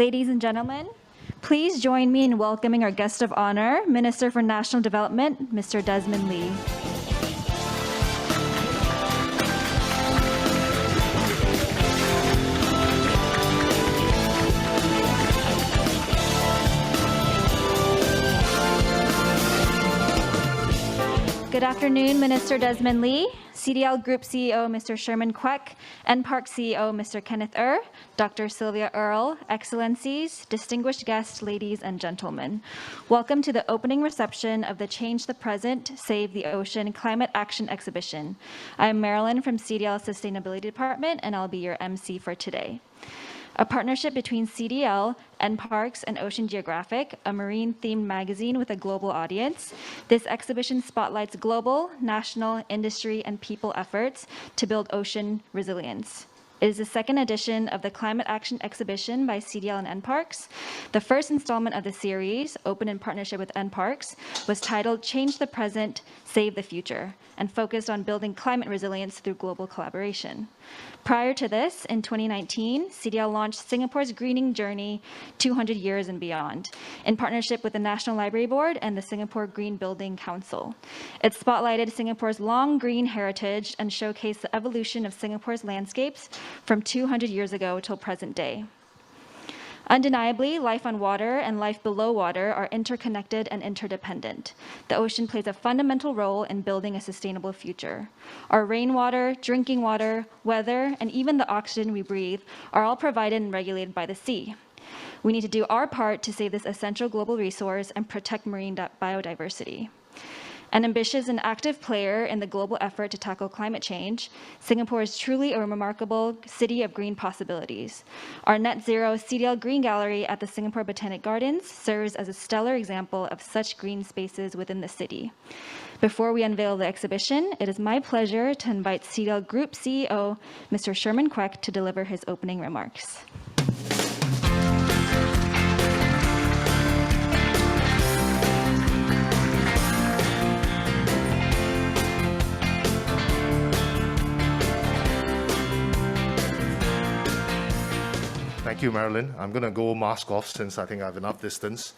Ladies and gentlemen, please join me in welcoming our guest of honor, Minister for National Development, Mr. Desmond Lee. Good afternoon, Minister Desmond Lee, CDL Group CEO Mr. Sherman Kwek, NParks CEO Mr. Kenneth Earle, Dr. Sylvia Earle, Excellencies, distinguished guests, ladies and gentlemen. Welcome to the opening reception of the Change the Present, Save the Ocean Climate Action Exhibition. I'm Marilyn from CDL Sustainability Department, and I'll be your MC for today. A partnership between CDL, NParks and Ocean Geographic, a marine-themed magazine with a global audience. This exhibition spotlights global, national, industry, and people efforts to build ocean resilience. It is the second edition of the Climate Action Exhibition by CDL and NParks. The first installment of the series, open in partnership with NParks, was titled Change the Present, Save the Future, and focused on building climate resilience through global collaboration. Prior to this, in 2019, CDL launched Singapore's Greening Journey 200 Years and Beyond, in partnership with the National Library Board and the Singapore Green Building Council. It spotlighted Singapore's long green heritage and showcased the evolution of Singapore's landscapes from 200 years ago till present day. Undeniably, life on water and life below water are interconnected and interdependent. The ocean plays a fundamental role in building a sustainable future. Our rainwater, drinking water, weather, and even the oxygen we breathe are all provided and regulated by the sea. We need to do our part to save this essential global resource and protect marine biodiversity. An ambitious and active player in the global effort to tackle climate change, Singapore is truly a remarkable city of green possibilities. Our net zero CDL Green Gallery at the Singapore Botanic Gardens serves as a stellar example of such green spaces within the city. Before we unveil the exhibition, it is my pleasure to invite CDL Group CEO, Mr. Sherman Kwek, to deliver his opening remarks. Thank you, Marilyn. I'm going to go mask off since I think I have enough distance.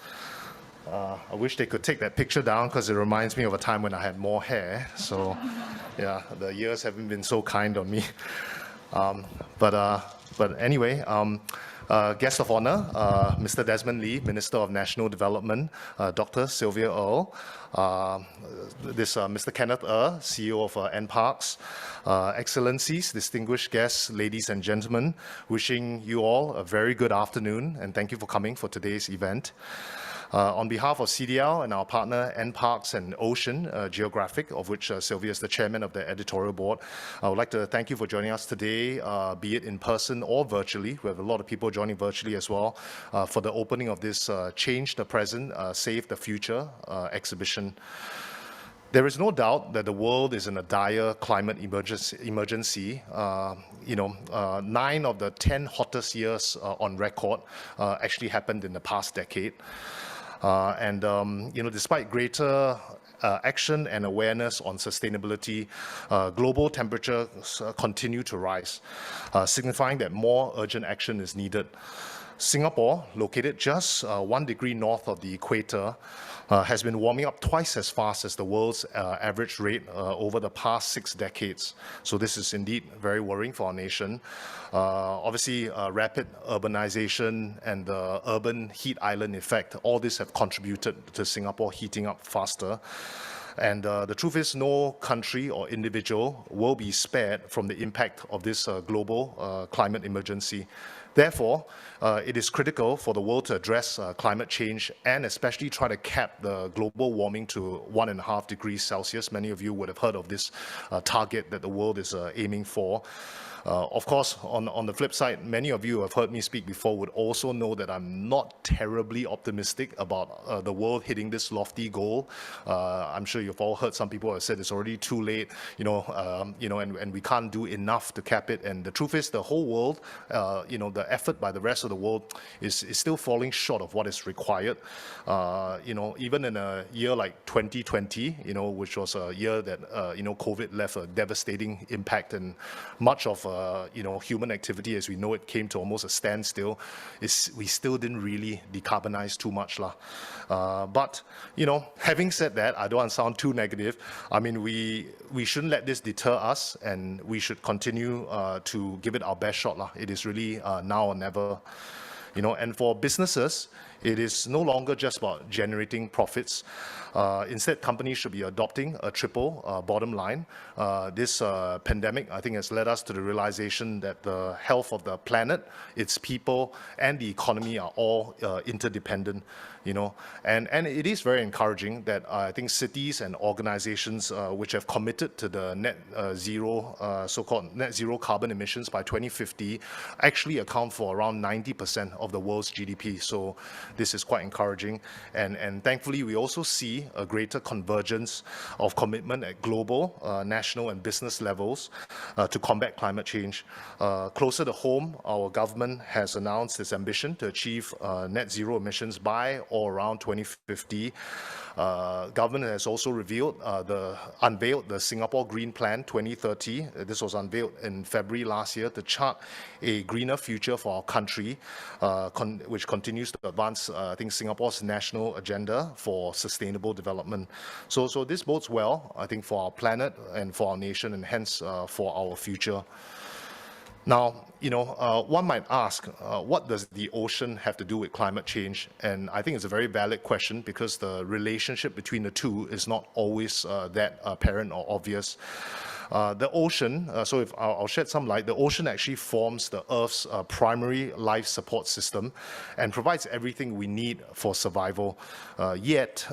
I wish they could take that picture down because it reminds me of a time when I had more hair. So, yeah, the years haven't been so kind on me. But anyway, Guest of Honour, Mr. Desmond Lee, Minister of National Development, Dr. Sylvia Earle, Mr. Kenneth Earle, CEO of NParks, Excellencies, distinguished guests, ladies and gentlemen, wishing you all a very good afternoon and thank you for coming for today's event. On behalf of CDL and our partner NParks and Ocean Geographic, of which Sylvia is the chairman of the editorial board, I would like to thank you for joining us today, be it in person or virtually. We have a lot of people joining virtually as well for the opening of this Change the Present, Save the Future exhibition. There is no doubt that the world is in a dire climate emergency. 9 of the 10 hottest years on record actually happened in the past decade. Despite greater action and awareness on sustainability, global temperatures continue to rise, signifying that more urgent action is needed. Singapore, located just 1 degree north of the equator, has been warming up twice as fast as the world's average rate over the past 6 decades. So this is indeed very worrying for our nation. Obviously, rapid urbanization and the urban heat island effect, all this have contributed to Singapore heating up faster. And the truth is, no country or individual will be spared from the impact of this global climate emergency. Therefore, it is critical for the world to address climate change and especially try to cap the global warming to 1.5 degrees Celsius. Many of you would have heard of this target that the world is aiming for. Of course, on the flip side, many of you who have heard me speak before would also know that I'm not terribly optimistic about the world hitting this lofty goal. I'm sure you've all heard some people have said it's already too late, and we can't do enough to cap it. And the truth is, the whole world, the effort by the rest of the world is still falling short of what is required. Even in a year like 2020, which was a year that COVID left a devastating impact, and much of human activity as we know it came to almost a standstill, we still didn't really decarbonize too much. But, having said that, I don't want to sound too negative. I mean, we shouldn't let this deter us, and we should continue to give it our best shot. It is really now or never. And for businesses, it is no longer just about generating profits. Instead, companies should be adopting a triple bottom line. This pandemic, I think, has led us to the realization that the health of the planet, its people, and the economy are all interdependent. And it is very encouraging that I think cities and organizations which have committed to the so-called net zero carbon emissions by 2050 actually account for around 90% of the world's GDP. So this is quite encouraging. And thankfully, we also see a greater convergence of commitment at global, national, and business levels to combat climate change. Closer to home, our government has announced its ambition to achieve net zero emissions by or around 2050. Government has also unveiled the Singapore Green Plan 2030. This was unveiled in February last year to chart a greener future for our country, which continues to advance, I think, Singapore's national agenda for sustainable development. So this bodes well, I think, for our planet and for our nation, and hence for our future. Now, one might ask, what does the ocean have to do with climate change? And I think it's a very valid question, because the relationship between the two is not always that apparent or obvious. The ocean, so if I'll shed some light, the ocean actually forms the Earth's primary life support system and provides everything we need for survival. Yet,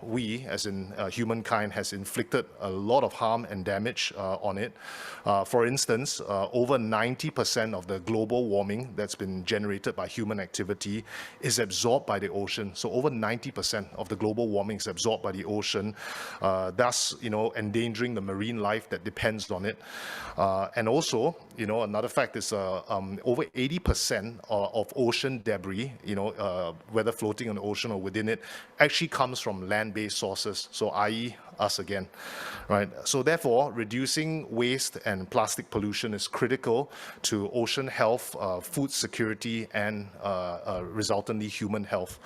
we, as in humankind, has inflicted a lot of harm and damage on it. For instance, over 90% of the global warming that's been generated by human activity is absorbed by the ocean. So over 90% of the global warming is absorbed by the ocean, thus, endangering the marine life that depends on it. And also, another fact is over 80% of ocean debris, whether floating on the ocean or within it, actually comes from land-based sources, so i.e. us again, right? So therefore, reducing waste and plastic pollution is critical to ocean health, food security, and resultantly human health.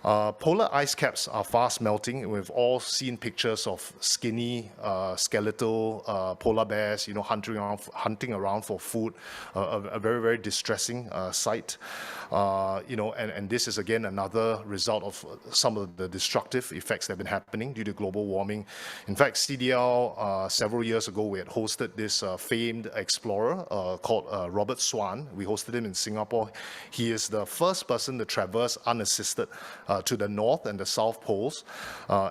Polar ice caps are fast melting. We've all seen pictures of skinny, skeletal polar bears, hunting around for food. A very, very distressing sight. And this is again another result of some of the destructive effects that have been happening due to global warming. In fact, CDL several years ago, we had hosted this famed explorer called Robert Swan. We hosted him in Singapore. He is the first person to traverse unassisted to the North and the South Poles.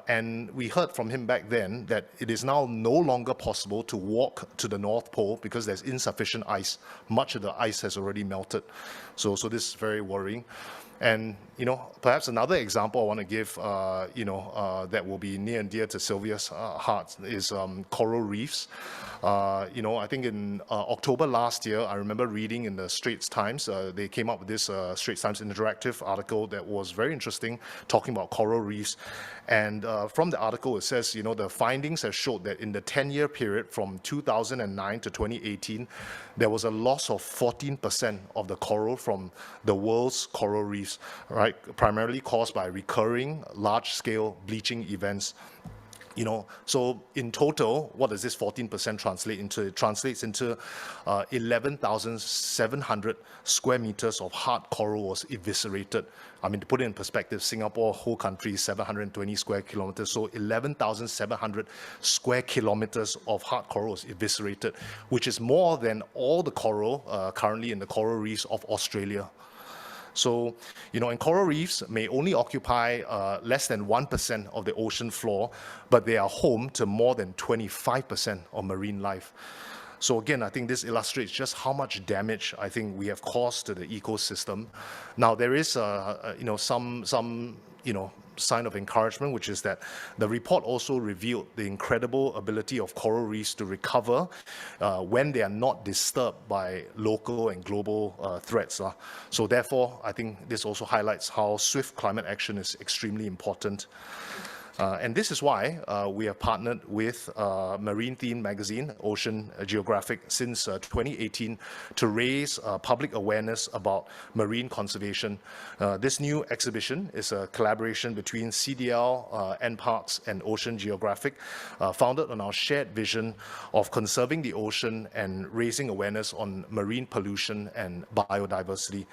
And we heard from him back then that it is now no longer possible to walk to the North Pole because there's insufficient ice. Much of the ice has already melted. So this is very worrying. And, perhaps another example I want to give, that will be near and dear to Sylvia's heart is coral reefs. I think in October last year, I remember reading in the Straits Times, they came up with this Straits Times interactive article that was very interesting, talking about coral reefs. And from the article, it says, the findings have showed that in the 10-year period from 2009 to 2018, there was a loss of 14% of the coral from the world's coral reefs, right? Primarily caused by recurring large-scale bleaching events. So in total, what does this 14% translate into? It translates into 11,700 square meters of hard coral was eviscerated. I mean, to put it in perspective, Singapore, whole country, 720 square kilometers. So 11,700 square kilometers of hard coral was eviscerated, which is more than all the coral currently in the coral reefs of Australia. So, and coral reefs may only occupy less than 1% of the ocean floor, but they are home to more than 25% of marine life. So again, I think this illustrates just how much damage I think we have caused to the ecosystem. Now, there is, some sign of encouragement, which is that the report also revealed the incredible ability of coral reefs to recover when they are not disturbed by local and global threats. So therefore, I think this also highlights how swift climate action is extremely important. And this is why we have partnered with marine-themed magazine, Ocean Geographic, since 2018 to raise public awareness about marine conservation. This new exhibition is a collaboration between CDL, NParks and Ocean Geographic, founded on our shared vision of conserving the ocean and raising awareness on marine pollution and biodiversity.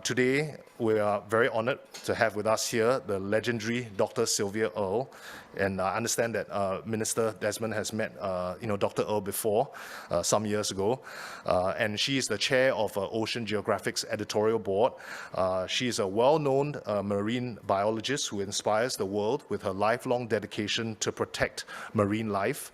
Today, we are very honored to have with us here the legendary Dr. Sylvia Earle. And I understand that Minister Desmond has met Dr. Earle before, some years ago. And she is the chair of Ocean Geographic's editorial board. She is a well-known marine biologist who inspires the world with her lifelong dedication to protect marine life.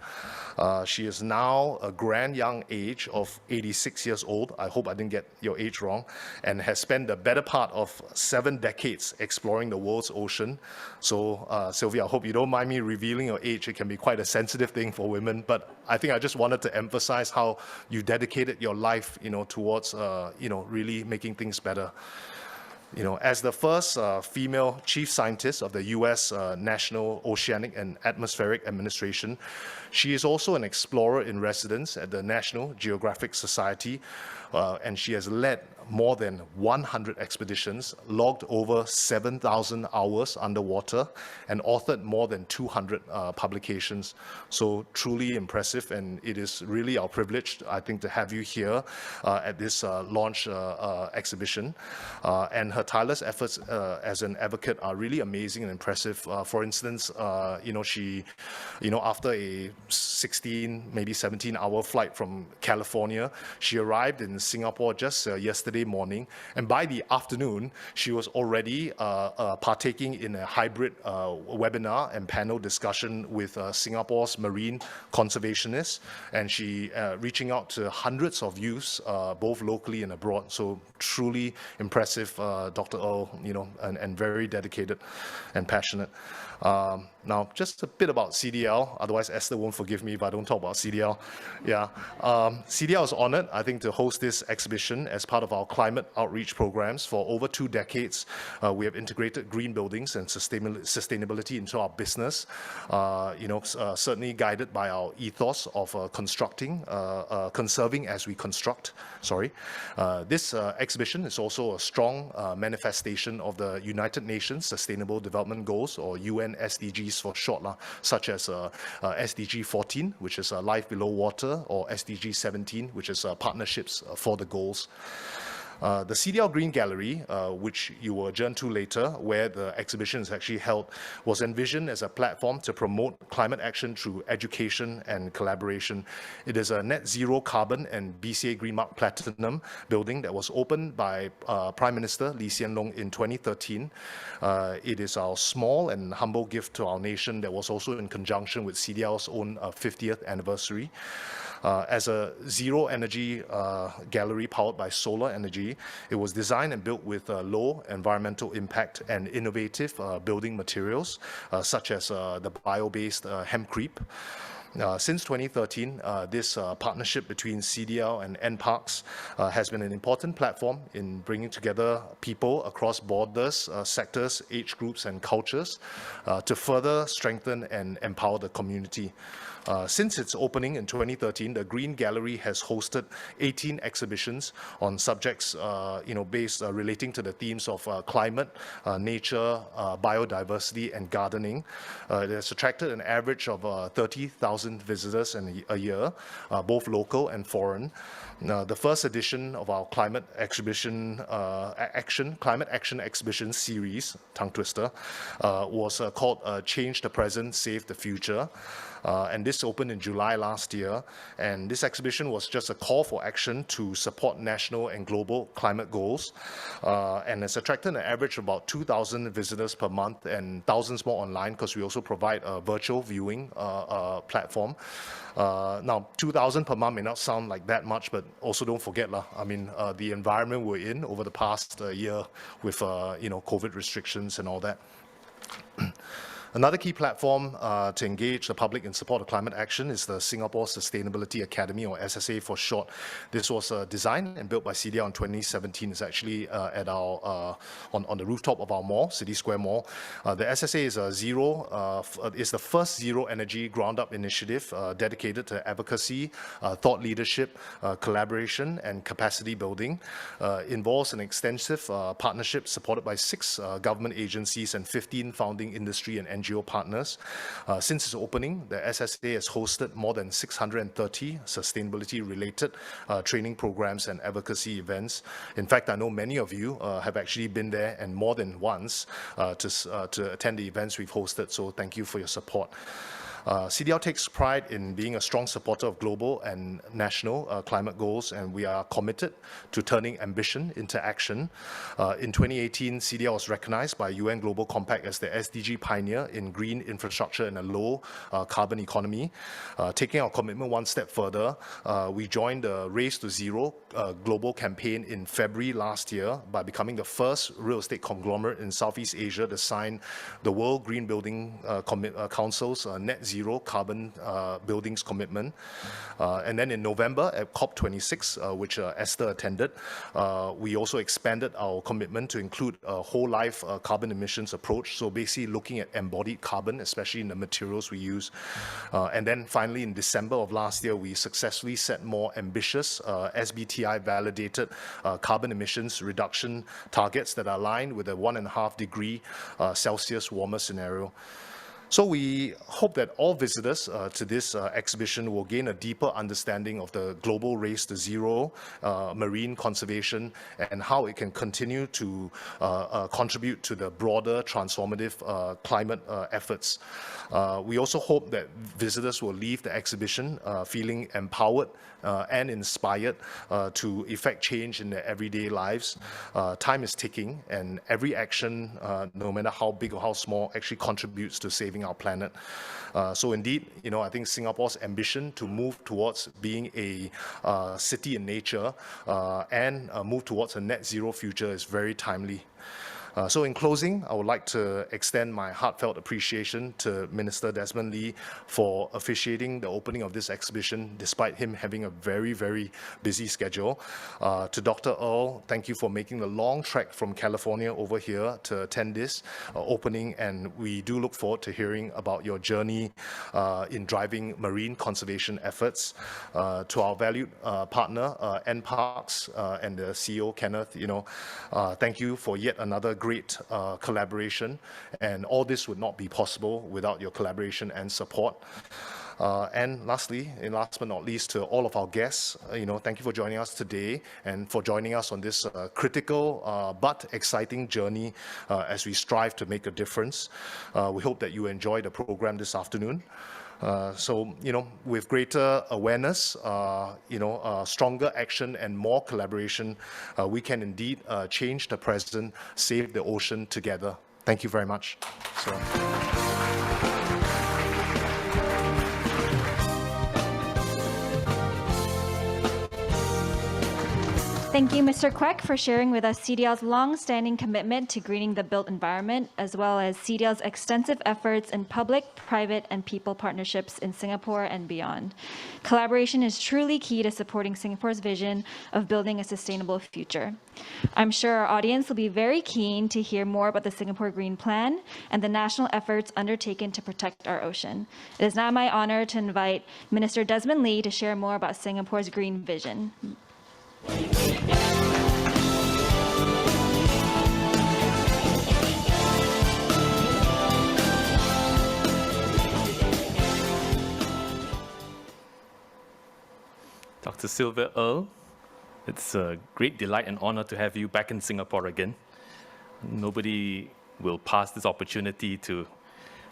She is now a grand young age of 86 years old. I hope I didn't get your age wrong. And has spent the better part of 7 decades exploring the world's ocean. So, Sylvia, I hope you don't mind me revealing your age. It can be quite a sensitive thing for women, but I think I just wanted to emphasize how you dedicated your life, towards, really making things better. As the first female chief scientist of the U.S. National Oceanic and Atmospheric Administration, she is also an explorer in residence at the National Geographic Society, and she has led more than 100 expeditions, logged over 7,000 hours underwater, and authored more than 200 publications. So truly impressive, and it is really our privilege, I think, to have you here at this launch exhibition. And her tireless efforts as an advocate are really amazing and impressive. For instance, she, after a 16, maybe 17-hour flight from California, she arrived in Singapore just yesterday morning, and by the afternoon she was already partaking in a hybrid webinar and panel discussion with Singapore's marine conservationists, and she reaching out to hundreds of youths both locally and abroad. So truly impressive, Dr. Earle, and very dedicated and passionate. Now, just a bit about CDL, otherwise Esther won't forgive me if I don't talk about CDL. Yeah, CDL is honored, I think, to host this exhibition as part of our climate outreach programs. For over 2 decades, we have integrated green buildings and sustainability into our business, certainly guided by our ethos of conserving as we construct. This exhibition is also a strong manifestation of the United Nations Sustainable Development Goals, or UN SDGs for short, such as SDG 14, which is life below water, or SDG 17, which is partnerships for the goals. The CDL Green Gallery, which you will adjourn to later, where the exhibition is actually held, was envisioned as a platform to promote climate action through education and collaboration. It is a net zero carbon and BCA Green Mark Platinum building that was opened by Prime Minister Lee Hsien Loong in 2013. It is our small and humble gift to our nation that was also in conjunction with CDL's own 50th anniversary. As a zero-energy gallery powered by solar energy, it was designed and built with low environmental impact and innovative building materials, such as the bio-based hempcrete. Since 2013, this partnership between CDL and NParks has been an important platform in bringing together people across borders, sectors, age groups, and cultures to further strengthen and empower the community. Since its opening in 2013, the Green Gallery has hosted 18 exhibitions on subjects, relating to the themes of climate, nature, biodiversity, and gardening. It has attracted an average of 30,000 visitors a year, both local and foreign. The first edition of our Climate Action Exhibition series, tongue twister, was called Change the Present, Save the Future. And this opened in July last year. And this exhibition was just a call for action to support national and global climate goals. And it's attracted an average of about 2,000 visitors per month and thousands more online, because we also provide a virtual viewing platform. Now, 2,000 per month may not sound like that much, but also don't forget, the environment we're in over the past year with, COVID restrictions and all that. Another key platform to engage the public in support of climate action is the Singapore Sustainability Academy, or SSA for short. This was designed and built by CDL in 2017. It's actually at our on the rooftop of our mall, City Square Mall. The SSA is the first zero energy ground-up initiative dedicated to advocacy, thought leadership, collaboration, and capacity building. Involves an extensive partnership supported by 6 government agencies and 15 founding industry and NGO partners. Since its opening, the SSA has hosted more than 630 sustainability-related training programs and advocacy events. In fact, I know many of you have actually been there and more than once to attend the events we've hosted, so thank you for your support. CDL takes pride in being a strong supporter of global and national climate goals, and we are committed to turning ambition into action. In 2018, CDL was recognized by UN Global Compact as the SDG pioneer in green infrastructure and a low carbon economy. Taking our commitment one step further, we joined the Race to Zero global campaign in February last year by becoming the first real estate conglomerate in Southeast Asia to sign the World Green Building Council's Net Zero carbon buildings commitment. And then in November at COP26, which Esther attended, we also expanded our commitment to include a whole life carbon emissions approach. So basically looking at embodied carbon, especially in the materials we use. And then finally in December of last year, we successfully set more ambitious SBTI validated carbon emissions reduction targets that are aligned with a 1.5 degree Celsius warmer scenario. So we hope that all visitors to this exhibition will gain a deeper understanding of the global race to zero, marine conservation, and how it can continue to contribute to the broader transformative climate efforts. We also hope that visitors will leave the exhibition feeling empowered and inspired to effect change in their everyday lives. Time is ticking, and every action, no matter how big or how small, actually contributes to saving our planet. So indeed, I think Singapore's ambition to move towards being a city in nature and move towards a net zero future is very timely. So in closing, I would like to extend my heartfelt appreciation to Minister Desmond Lee for officiating the opening of this exhibition, despite him having a very, very busy schedule. To Dr. Earle, thank you for making the long trek from California over here to attend this opening, and we do look forward to hearing about your journey in driving marine conservation efforts. To our valued partner, NParks and the CEO, Kenneth, thank you for yet another great collaboration, and all this would not be possible without your collaboration and support. And lastly, and last but not least, to all of our guests, thank you for joining us today and for joining us on this critical but exciting journey as we strive to make a difference. We hope that you enjoy the program this afternoon. So, with greater awareness, stronger action and more collaboration, we can indeed change the present, save the ocean together. Thank you very much. Thank you, Mr. Quek, for sharing with us CDL's long-standing commitment to greening the built environment, as well as CDL's extensive efforts in public, private, and people partnerships in Singapore and beyond. Collaboration is truly key to supporting Singapore's vision of building a sustainable future. I'm sure our audience will be very keen to hear more about the Singapore Green Plan and the national efforts undertaken to protect our ocean. It is now my honor to invite Minister Desmond Lee to share more about Singapore's green vision. Dr. Sylvia Earle, it's a great delight and honor to have you back in Singapore again. Nobody will pass this opportunity to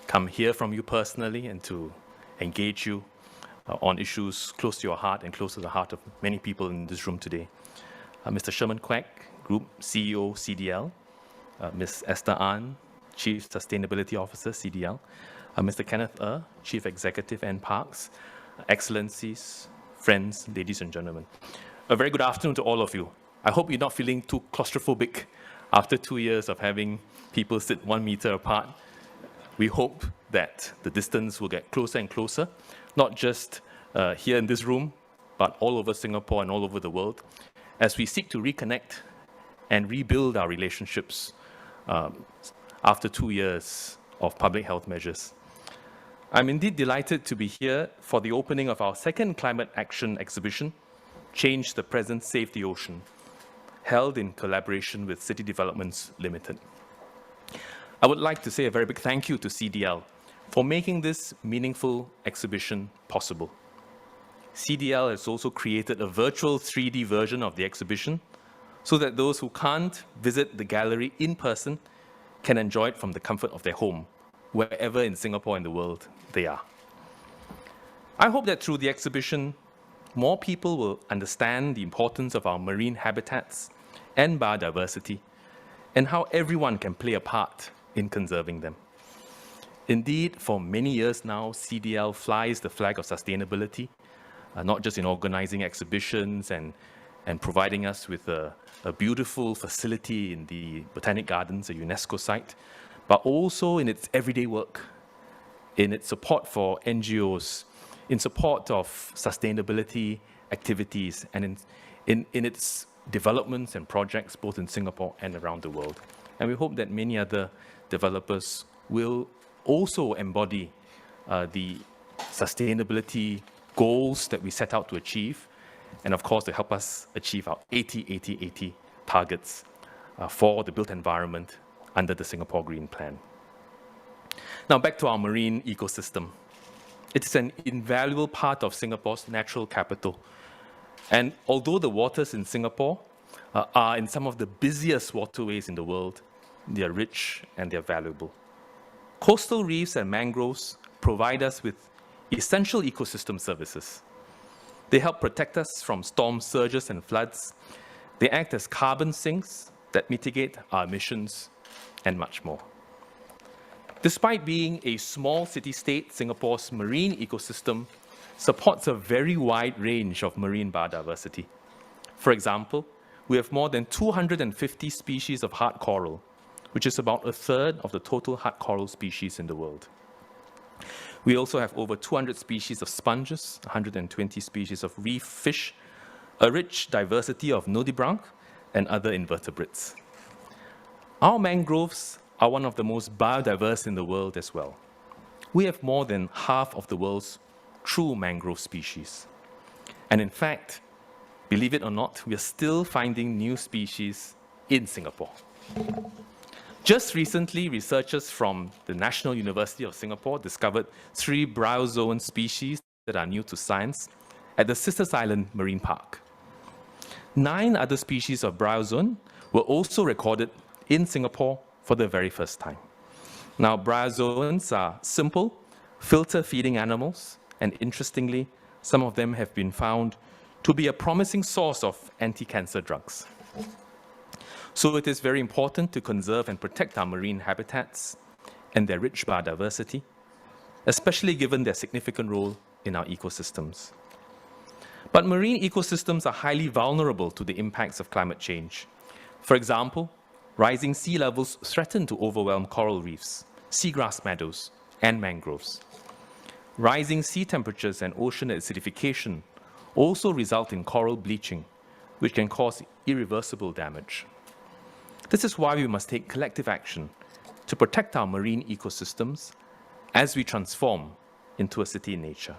come hear from you personally and to engage you on issues close to your heart and close to the heart of many people in this room today. Mr. Sherman Quek, Group CEO, CDL. Ms. Esther An, Chief Sustainability Officer, CDL. Mr. Kenneth Earle, Chief Executive, NParks. Excellencies, friends, ladies and gentlemen. A very good afternoon to all of you. I hope you're not feeling too claustrophobic after 2 years of having people sit 1 meter apart. We hope that the distance will get closer and closer, not just here in this room, but all over Singapore and all over the world, as we seek to reconnect and rebuild our relationships after 2 years of public health measures. I'm indeed delighted to be here for the opening of our second climate action exhibition, Change the Present, Save the Ocean, held in collaboration with City Developments Limited. I would like to say a very big thank you to CDL for making this meaningful exhibition possible. CDL has also created a virtual 3D version of the exhibition so that those who can't visit the gallery in person can enjoy it from the comfort of their home, wherever in Singapore and the world they are. I hope that through the exhibition, more people will understand the importance of our marine habitats and biodiversity, and how everyone can play a part in conserving them. Indeed, for many years now, CDL flies the flag of sustainability, not just in organizing exhibitions and providing us with a beautiful facility in the Botanic Gardens, a UNESCO site, but also in its everyday work, in its support for NGOs, in support of sustainability activities, and in its developments and projects both in Singapore and around the world. And we hope that many other developers will also embody the sustainability goals that we set out to achieve, and of course to help us achieve our 80-80-80 targets for the built environment under the Singapore Green Plan. Now back to our marine ecosystem. It is an invaluable part of Singapore's natural capital. And although the waters in Singapore are in some of the busiest waterways in the world, they are rich and they are valuable. Coastal reefs and mangroves provide us with essential ecosystem services. They help protect us from storm surges and floods. They act as carbon sinks that mitigate our emissions, and much more. Despite being a small city-state, Singapore's marine ecosystem supports a very wide range of marine biodiversity. For example, we have more than 250 species of hard coral, which is about a third of the total hard coral species in the world. We also have over 200 species of sponges, 120 species of reef fish, a rich diversity of nudibranch, and other invertebrates. Our mangroves are one of the most biodiverse in the world as well. We have more than half of the world's true mangrove species. And in fact, believe it or not, we are still finding new species in Singapore. Just recently, researchers from the National University of Singapore discovered 3 bryozoan species that are new to science at the Sisters Island Marine Park. 9 other species of bryozoan were also recorded in Singapore for the very first time. Now, bryozoans are simple, filter-feeding animals, and interestingly, some of them have been found to be a promising source of anti-cancer drugs. So it is very important to conserve and protect our marine habitats and their rich biodiversity, especially given their significant role in our ecosystems. But marine ecosystems are highly vulnerable to the impacts of climate change. For example, rising sea levels threaten to overwhelm coral reefs, seagrass meadows, and mangroves. Rising sea temperatures and ocean acidification also result in coral bleaching, which can cause irreversible damage. This is why we must take collective action to protect our marine ecosystems as we transform into a city in nature.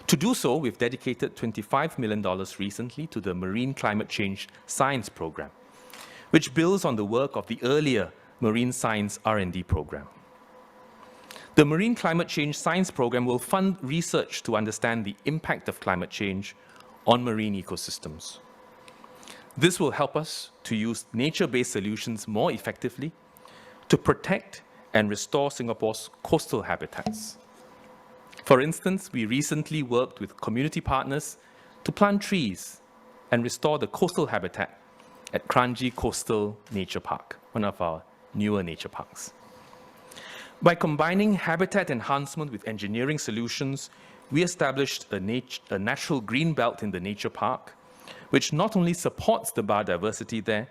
To do so, we've dedicated $25 million recently to the Marine Climate Change Science Program, which builds on the work of the earlier Marine Science R&D program. The Marine Climate Change Science Program will fund research to understand the impact of climate change on marine ecosystems. This will help us to use nature-based solutions more effectively to protect and restore Singapore's coastal habitats. For instance, we recently worked with community partners to plant trees and restore the coastal habitat at Kranji Coastal Nature Park, one of our newer nature parks. By combining habitat enhancement with engineering solutions, we established a natural green belt in the nature park, which not only supports the biodiversity there,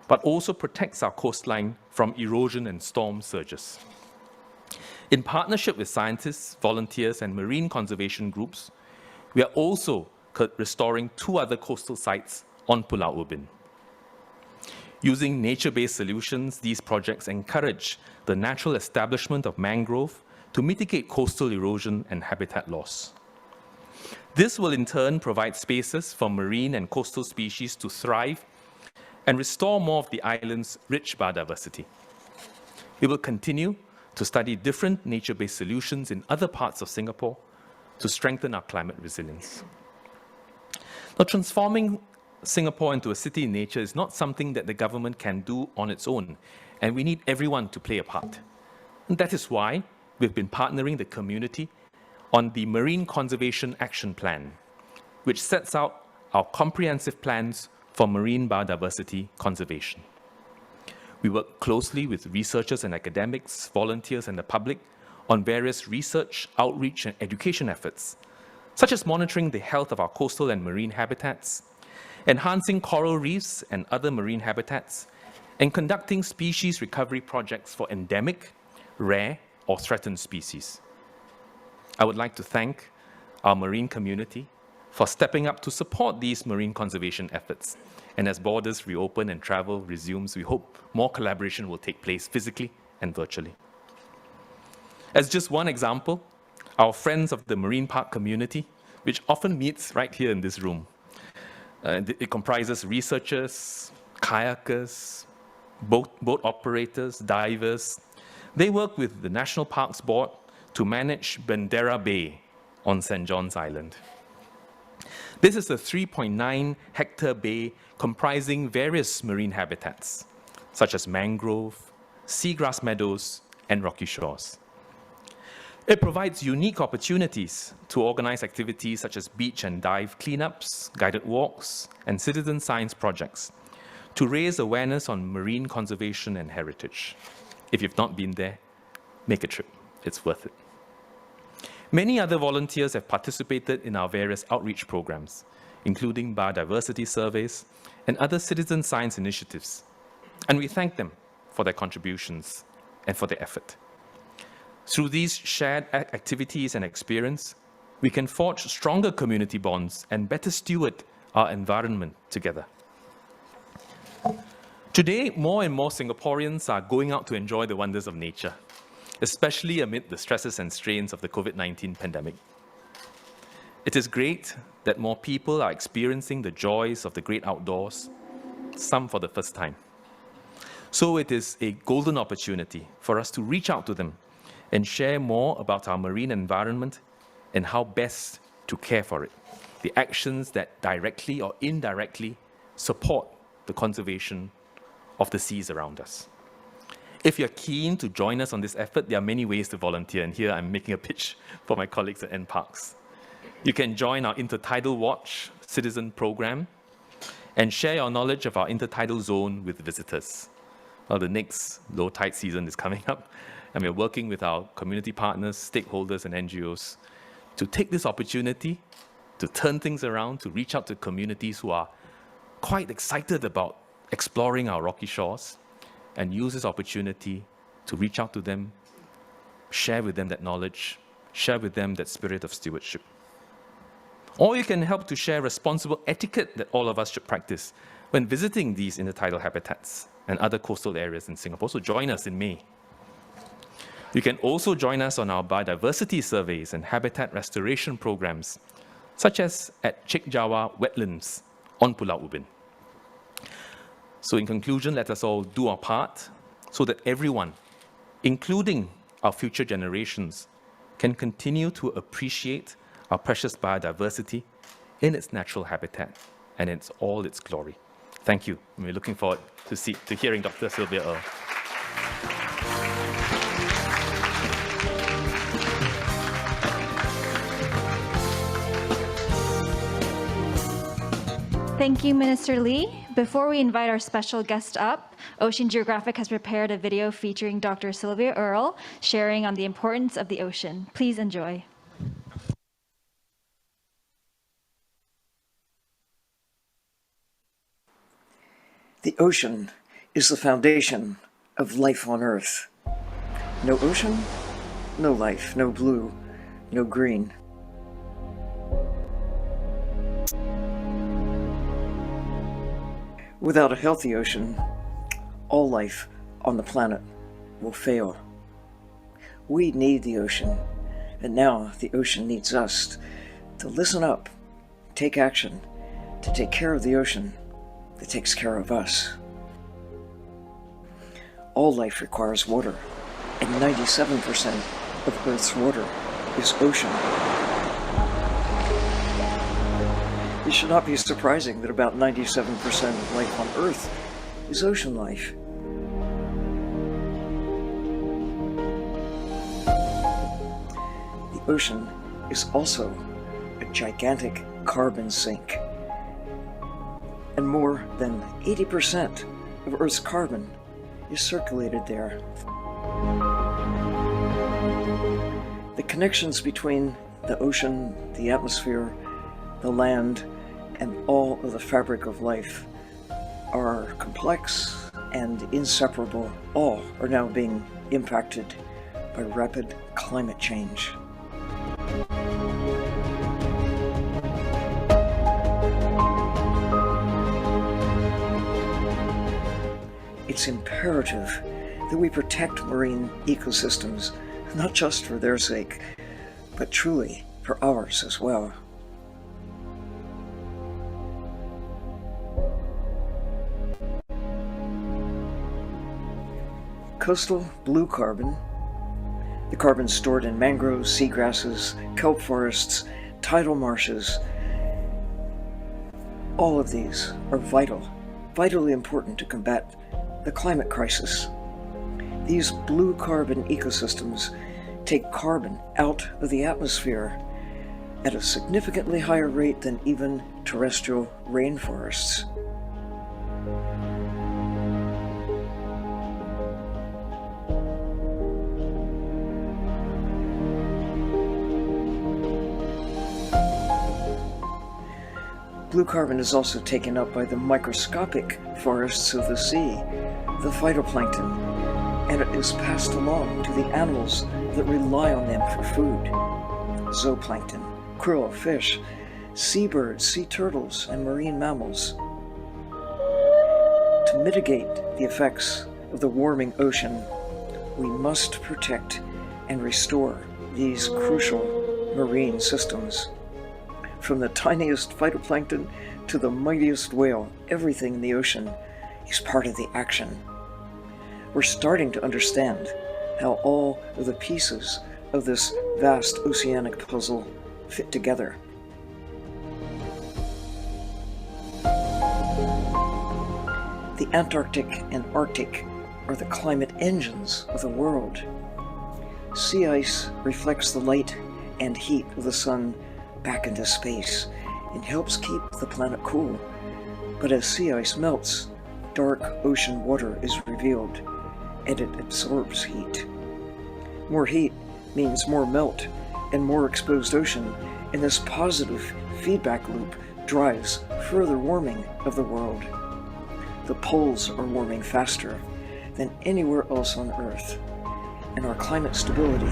but also protects our coastline from erosion and storm surges. In partnership with scientists, volunteers, and marine conservation groups, we are also restoring 2 other coastal sites on Pulau Ubin. Using nature-based solutions, these projects encourage the natural establishment of mangrove to mitigate coastal erosion and habitat loss. This will in turn provide spaces for marine and coastal species to thrive and restore more of the island's rich biodiversity. We will continue to study different nature-based solutions in other parts of Singapore to strengthen our climate resilience. Now, transforming Singapore into a city in nature is not something that the government can do on its own, and we need everyone to play a part. And that is why we've been partnering the community on the Marine Conservation Action Plan, which sets out our comprehensive plans for marine biodiversity conservation. We work closely with researchers and academics, volunteers, and the public on various research, outreach, and education efforts, such as monitoring the health of our coastal and marine habitats, enhancing coral reefs and other marine habitats, and conducting species recovery projects for endemic, rare, or threatened species. I would like to thank our marine community for stepping up to support these marine conservation efforts. And as borders reopen and travel resumes, we hope more collaboration will take place physically and virtually. As just one example, our friends of the marine park community, which often meets right here in this room. It comprises researchers, kayakers, boat operators, divers. They work with the National Parks Board to manage Bendera Bay on St. John's Island. This is a 3.9-hectare bay comprising various marine habitats, such as mangrove, seagrass meadows, and rocky shores. It provides unique opportunities to organize activities such as beach and dive cleanups, guided walks, and citizen science projects to raise awareness on marine conservation and heritage. If you've not been there, make a trip. It's worth it. Many other volunteers have participated in our various outreach programs, including biodiversity surveys and other citizen science initiatives, and we thank them for their contributions and for their effort. Through these shared activities and experience, we can forge stronger community bonds and better steward our environment together. Today, more and more Singaporeans are going out to enjoy the wonders of nature, especially amid the stresses and strains of the COVID-19 pandemic. It is great that more people are experiencing the joys of the great outdoors, some for the first time. So it is a golden opportunity for us to reach out to them and share more about our marine environment and how best to care for it, the actions that directly or indirectly support the conservation of the seas around us. If you're keen to join us on this effort, there are many ways to volunteer, and here I'm making a pitch for my colleagues at NParks. You can join our Intertidal Watch citizen program and share your knowledge of our intertidal zone with visitors. Well, the next low tide season is coming up, and we're working with our community partners, stakeholders, and NGOs to take this opportunity to turn things around, to reach out to communities who are quite excited about exploring our rocky shores, and use this opportunity to reach out to them, share with them that knowledge, share with them that spirit of stewardship. Or you can help to share responsible etiquette that all of us should practice when visiting these intertidal habitats and other coastal areas in Singapore. So join us in May. You can also join us on our biodiversity surveys and habitat restoration programs, such as at Chek Jawa Wetlands on Pulau Ubin. So in conclusion, let us all do our part so that everyone, including our future generations, can continue to appreciate our precious biodiversity in its natural habitat and in all its glory. Thank you. We're looking forward to hearing Dr. Sylvia Earle. Thank you, Minister Lee. Before we invite our special guest up, Ocean Geographic has prepared a video featuring Dr. Sylvia Earle sharing on the importance of the ocean. Please enjoy. The ocean is the foundation of life on Earth. No ocean, no life, no blue, no green. Without a healthy ocean, all life on the planet will fail. We need the ocean, and now the ocean needs us to listen up, take action, to take care of the ocean that takes care of us. All life requires water, and 97% of Earth's water is ocean. It should not be surprising that about 97% of life on Earth is ocean life. The ocean is also a gigantic carbon sink, and more than 80% of Earth's carbon is circulated there. The connections between the ocean, the atmosphere, the land, and all of the fabric of life are complex and inseparable. All are now being impacted by rapid climate change. It's imperative that we protect marine ecosystems, not just for their sake, but truly for ours as well. Coastal blue carbon, the carbon stored in mangroves, seagrasses, kelp forests, tidal marshes, all of these are vitally important to combat the climate crisis. These blue carbon ecosystems take carbon out of the atmosphere at a significantly higher rate than even terrestrial rainforests. Blue carbon is also taken up by the microscopic forests of the sea, the phytoplankton, and it is passed along to the animals that rely on them for food. Zooplankton, krill, fish, seabirds, sea turtles, and marine mammals. To mitigate the effects of the warming ocean, we must protect and restore these crucial marine systems. From the tiniest phytoplankton to the mightiest whale, everything in the ocean is part of the action. We're starting to understand how all of the pieces of this vast oceanic puzzle fit together. The Antarctic and Arctic are the climate engines of the world. Sea ice reflects the light and heat of the sun back into space and helps keep the planet cool. But as sea ice melts, dark ocean water is revealed, and it absorbs heat. More heat means more melt and more exposed ocean, and this positive feedback loop drives further warming of the world. The poles are warming faster than anywhere else on Earth, and our climate stability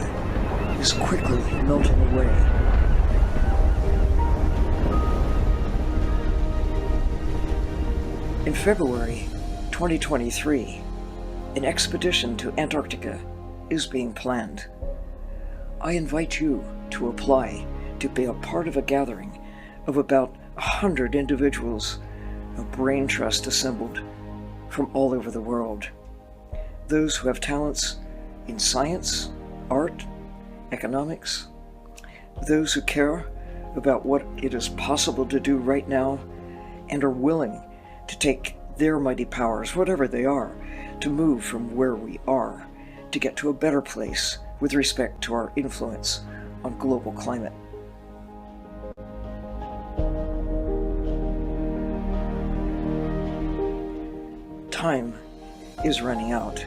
is quickly melting away. In February 2023, an expedition to Antarctica is being planned. I invite you to apply to be a part of a gathering of about 100 individuals, a brain trust assembled from all over the world. Those who have talents in science, art, economics, those who care about what it is possible to do right now and are willing to take their mighty powers, whatever they are, to move from where we are to get to a better place with respect to our influence on global climate. Time is running out,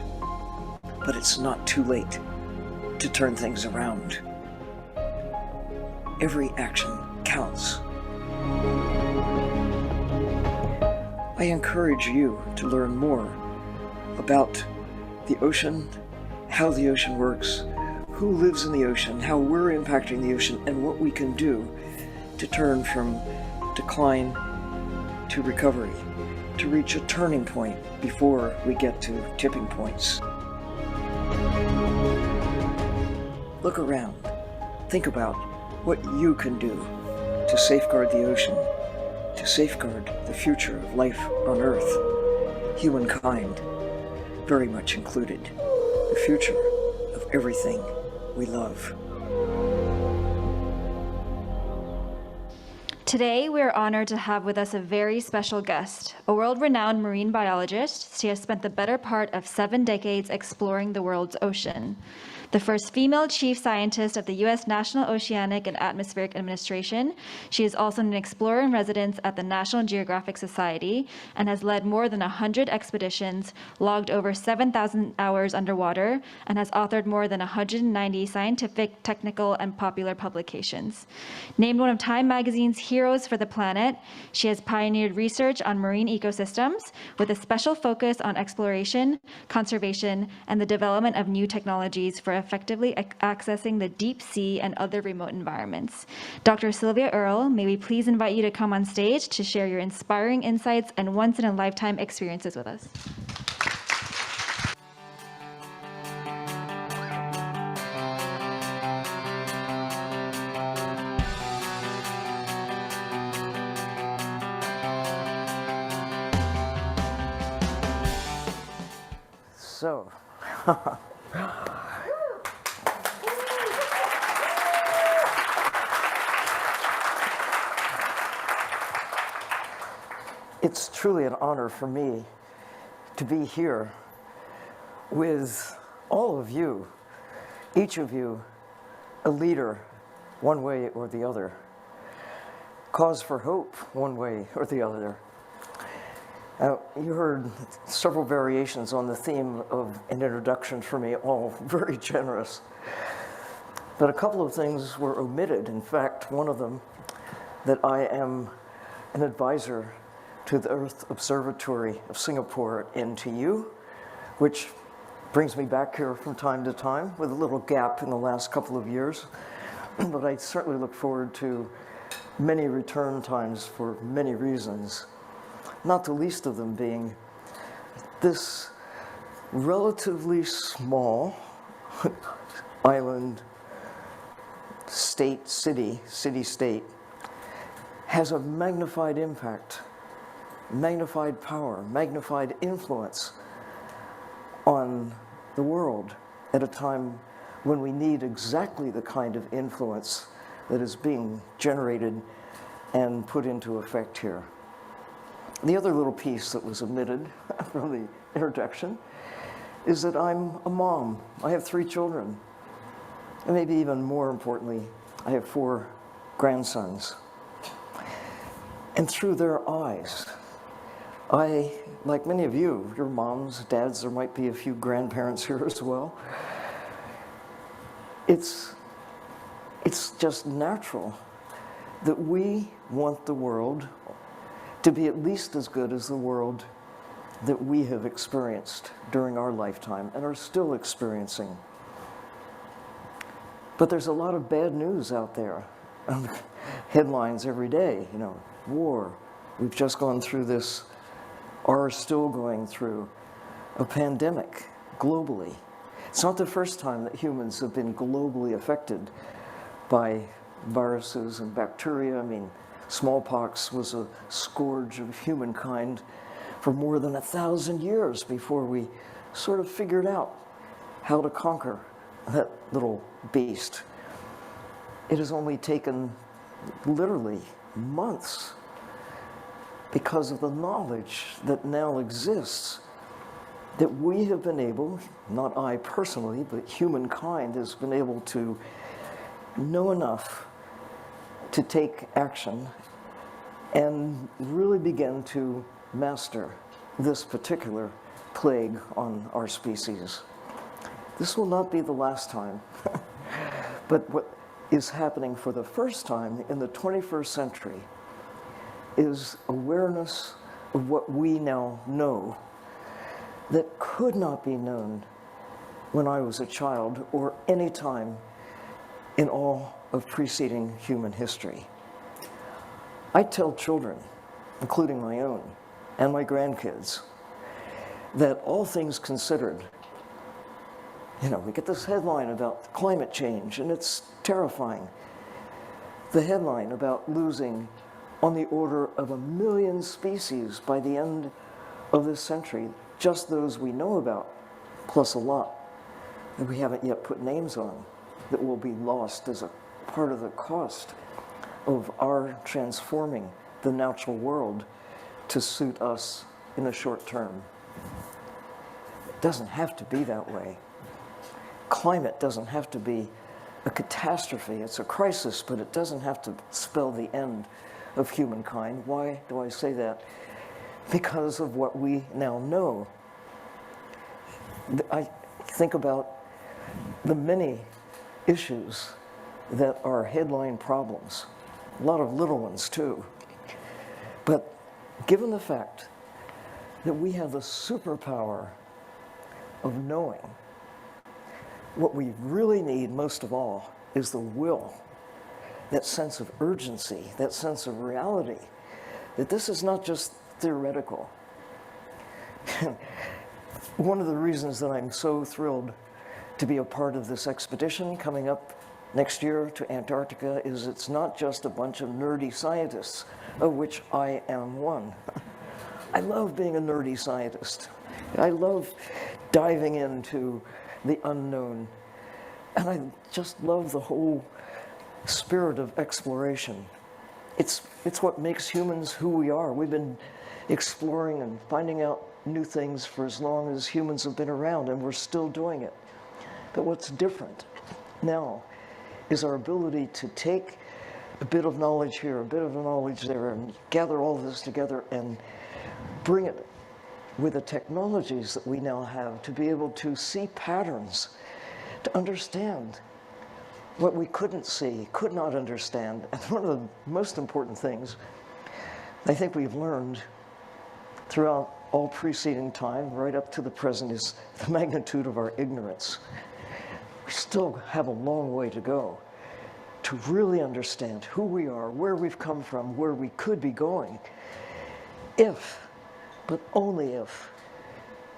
but it's not too late to turn things around. Every action counts. I encourage you to learn more about the ocean, how the ocean works, who lives in the ocean, how we're impacting the ocean, and what we can do to turn from decline to recovery, to reach a turning point before we get to tipping points. Look around. Think about what you can do to safeguard the ocean, to safeguard the future of life on Earth, humankind very much included, the future of everything we love. Today, we are honored to have with us a very special guest, a world-renowned marine biologist. She has spent the better part of 7 decades exploring the world's ocean. The first female chief scientist of the U.S. National Oceanic and Atmospheric Administration, she is also an explorer in residence at the National Geographic Society and has led more than 100 expeditions, logged over 7,000 hours underwater, and has authored more than 190 scientific, technical, and popular publications. Named one of Time Magazine's Heroes for the Planet, she has pioneered research on marine ecosystems with a special focus on exploration, conservation, and the development of new technologies for effectively accessing the deep sea and other remote environments. Dr. Sylvia Earle, may we please invite you to come on stage to share your inspiring insights and once-in-a-lifetime experiences with us. So, it's truly an honor for me to be here with all of you, each of you a leader one way or the other, cause for hope one way or the other. You heard several variations on the theme of an introduction for me, all very generous. But a couple of things were omitted. In fact, one of them, that I am an advisor to the Earth Observatory of Singapore NTU, which brings me back here from time to time with a little gap in the last couple of years. But I certainly look forward to many return times for many reasons, not the least of them being this relatively small island city-state has a magnified impact, magnified power, magnified influence on the world at a time when we need exactly the kind of influence that is being generated and put into effect here. The other little piece that was omitted from the introduction is that I'm a mom. I have 3 children. And maybe even more importantly, I have 4 grandsons. And through their eyes, I, like many of you, your moms, dads, there might be a few grandparents here as well. It's just natural that we want the world to be at least as good as the world that we have experienced during our lifetime and are still experiencing. But there's a lot of bad news out there. Headlines every day, war. We've just gone through this, are still going through a pandemic globally. It's not the first time that humans have been globally affected by viruses and bacteria. Smallpox was a scourge of humankind for more than 1,000 years before we sort of figured out how to conquer that little beast. It has only taken literally months because of the knowledge that now exists that we have been able, not I personally, but humankind has been able to know enough to take action and really begin to master this particular plague on our species. This will not be the last time, but what is happening for the first time in the 21st century is awareness of what we now know that could not be known when I was a child or any time in all of preceding human history. I tell children, including my own and my grandkids, that all things considered, we get this headline about climate change and it's terrifying. The headline about losing on the order of 1 million species by the end of this century, just those we know about, plus a lot that we haven't yet put names on, that will be lost as a part of the cost of our transforming the natural world to suit us in the short term. It doesn't have to be that way. Climate doesn't have to be a catastrophe. It's a crisis, but it doesn't have to spell the end of humankind. Why do I say that? Because of what we now know. I think about the many issues that are headline problems, a lot of little ones too. But given the fact that we have the superpower of knowing, what we really need most of all is the will, that sense of urgency, that sense of reality, that this is not just theoretical. One of the reasons that I'm so thrilled to be a part of this expedition coming up next year to Antarctica is it's not just a bunch of nerdy scientists, of which I am one. I love being a nerdy scientist. I love diving into the unknown. And I just love the whole spirit of exploration. It's what makes humans who we are. We've been exploring and finding out new things for as long as humans have been around, and we're still doing it. But what's different now is our ability to take a bit of knowledge here, a bit of knowledge there, and gather all of this together and bring it with the technologies that we now have to be able to see patterns, to understand what we couldn't see, could not understand. And one of the most important things I think we've learned throughout all preceding time, right up to the present, is the magnitude of our ignorance. We still have a long way to go to really understand who we are, where we've come from, where we could be going, if, but only if,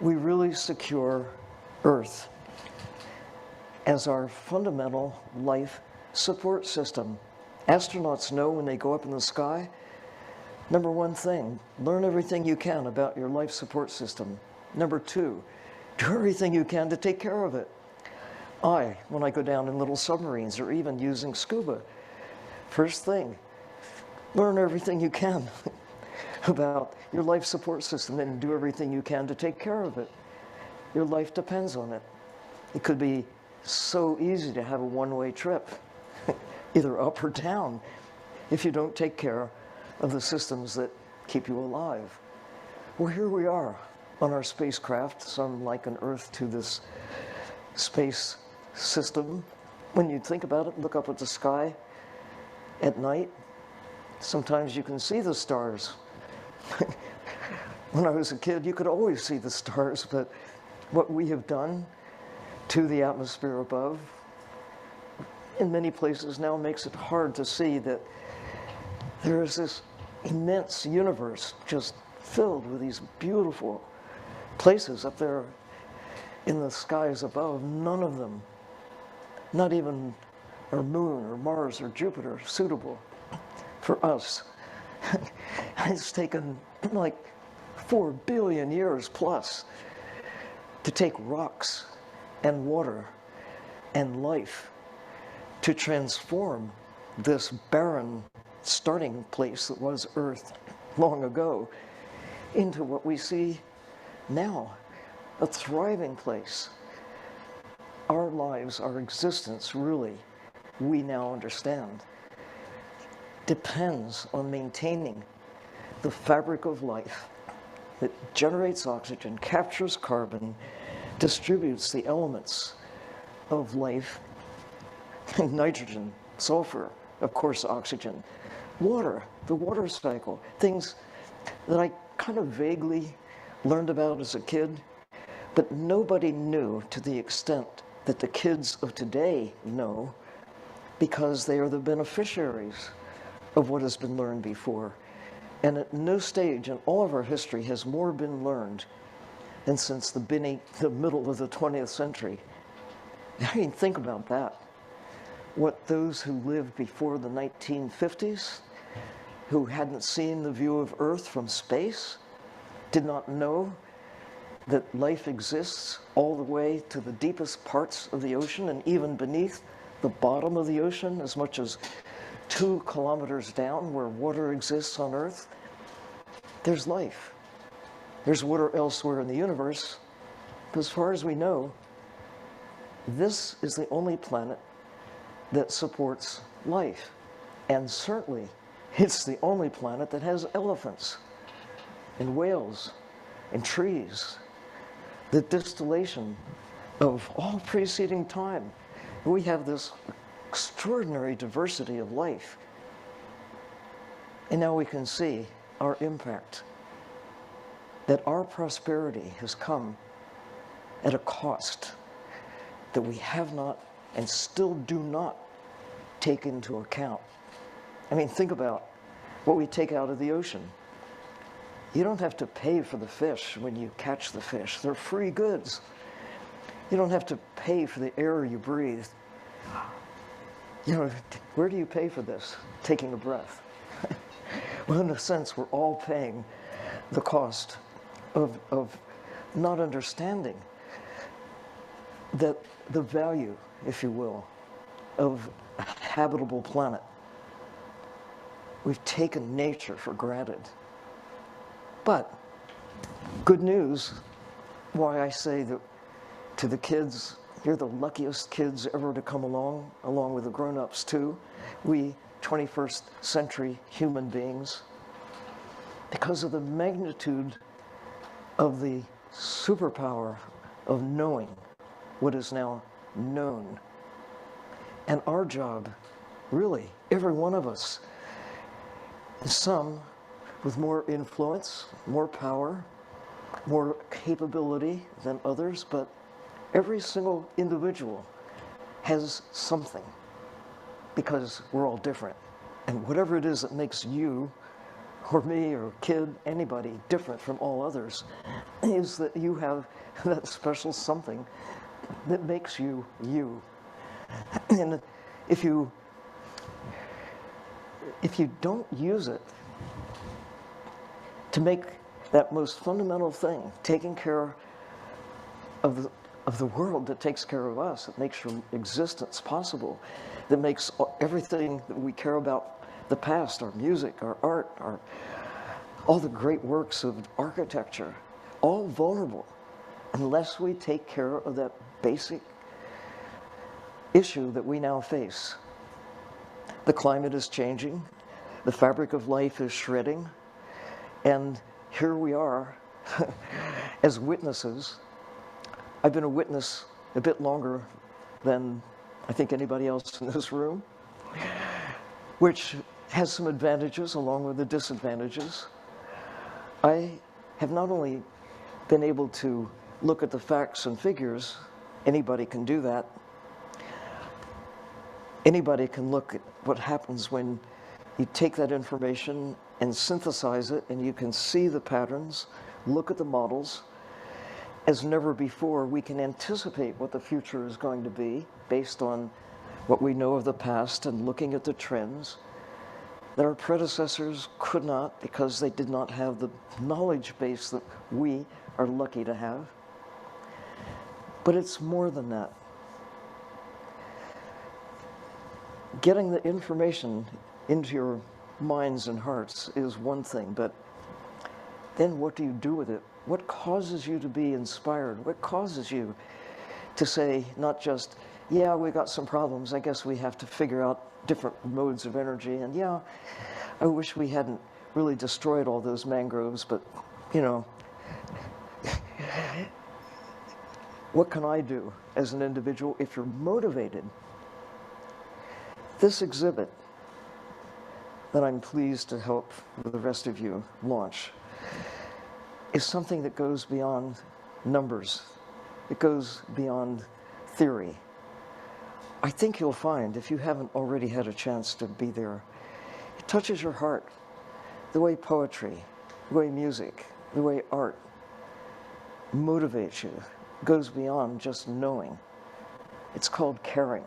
we really secure Earth as our fundamental life support system. Astronauts know when they go up in the sky, number one thing, learn everything you can about your life support system. Number two, do everything you can to take care of it. When I go down in little submarines or even using scuba, first thing, learn everything you can about your life support system and do everything you can to take care of it. Your life depends on it. It could be so easy to have a one-way trip, either up or down, if you don't take care of the systems that keep you alive. Well, here we are on our spacecraft, some liken Earth to this space system. When you think about it, look up at the sky at night. Sometimes you can see the stars. When I was a kid, you could always see the stars, but what we have done to the atmosphere above in many places now makes it hard to see that there is this immense universe just filled with these beautiful places up there in the skies above. None of them, not even our moon or Mars or Jupiter, suitable for us. It's taken like 4 billion years plus to take rocks and water and life to transform this barren starting place that was Earth long ago into what we see now, a thriving place. Our lives, our existence, really, we now understand, depends on maintaining the fabric of life that generates oxygen, captures carbon, distributes the elements of life, nitrogen, sulfur, of course, oxygen, water, the water cycle, things that I kind of vaguely learned about as a kid, But nobody knew to the extent that the kids of today know, because they are the beneficiaries of what has been learned before. And at no stage in all of our history has more been learned than since the middle of the 20th century. I mean, think about that. What those who lived before the 1950s, who hadn't seen the view of Earth from space, did not know that life exists all the way to the deepest parts of the ocean and even beneath the bottom of the ocean, as much as 2 kilometers down where water exists on Earth. There's life. There's water elsewhere in the universe. But as far as we know, this is the only planet that supports life. And certainly, it's the only planet that has elephants and whales and trees, the distillation of all preceding time. We have this extraordinary diversity of life. And now we can see our impact, that our prosperity has come at a cost that we have not and still do not take into account. I mean, think about what we take out of the ocean. You don't have to pay for the fish when you catch the fish. They're free goods. You don't have to pay for the air you breathe. You know, where do you pay for this? Taking a breath. Well, in a sense, we're all paying the cost of not understanding that the value, if you will, of a habitable planet. We've taken nature for granted. But good news, why I say that to the kids, you're the luckiest kids ever to come along with the grown-ups too. We 21st century human beings, because of the magnitude of the superpower of knowing what is now known. And our job, really, every one of us, some with more influence, more power, more capability than others, but every single individual has something, because we're all different. And whatever it is that makes you, or me, or kid, anybody different from all others, is that you have that special something that makes you you. And if you don't use it to make that most fundamental thing, taking care of the world that takes care of us, that makes your existence possible, that makes everything that we care about, the past, our music, our art, all the great works of architecture, all vulnerable, unless we take care of that basic issue that we now face. The climate is changing, the fabric of life is shredding, and here we are as witnesses. I've been a witness a bit longer than I think anybody else in this room, which has some advantages along with the disadvantages. I have not only been able to look at the facts and figures, anybody can do that. Anybody can look at what happens when you take that information and synthesize it, and you can see the patterns, look at the models. As never before, we can anticipate what the future is going to be based on what we know of the past and looking at the trends that our predecessors could not, because they did not have the knowledge base that we are lucky to have. But it's more than that. Getting the information into your minds and hearts is one thing, but then what do you do with it? What causes you to be inspired? What causes you to say, not just, yeah, we got some problems, I guess we have to figure out different modes of energy, and yeah, I wish we hadn't really destroyed all those mangroves, but, you know, what can I do as an individual if you're motivated? This exhibit that I'm pleased to help the rest of you launch is something that goes beyond numbers It goes beyond theory. I think you'll find, if you haven't already had a chance to be there, it touches your heart. The way poetry, the way music, the way art motivates you, goes beyond just knowing. It's called caring.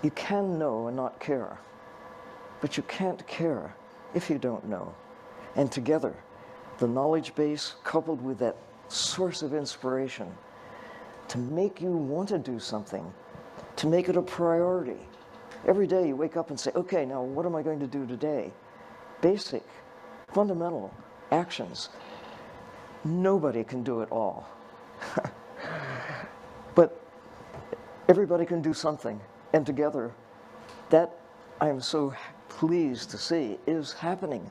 You can know and not care, but you can't care if you don't know. And together, the knowledge base coupled with that source of inspiration to make you want to do something, to make it a priority. Every day you wake up and say, okay, now what am I going to do today? Basic, fundamental actions. Nobody can do it all. But everybody can do something. And together, that I am so pleased to see is happening.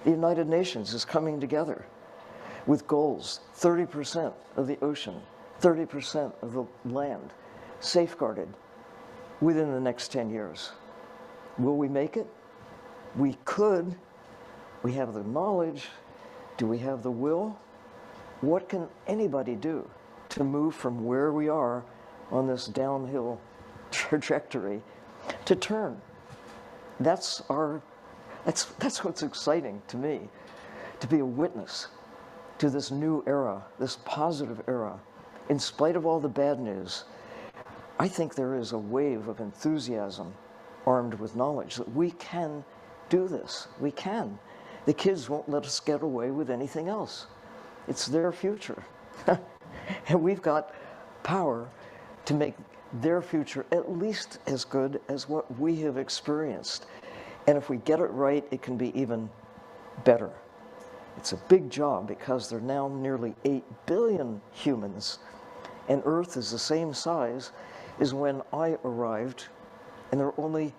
The United Nations is coming together with goals, 30% of the ocean, 30% of the land safeguarded within the next 10 years. Will we make it? We could. We have the knowledge. Do we have the will? What can anybody do to move from where we are on this downhill trajectory to turn? That's what's exciting to me, to be a witness to this new era, this positive era. In spite of all the bad news, I think there is a wave of enthusiasm armed with knowledge that we can do this. We can. The kids won't let us get away with anything else. It's their future. And we've got power to make their future at least as good as what we have experienced. And if we get it right, it can be even better. It's a big job because there are now nearly 8 billion humans, and Earth is the same size as when I arrived, and there are only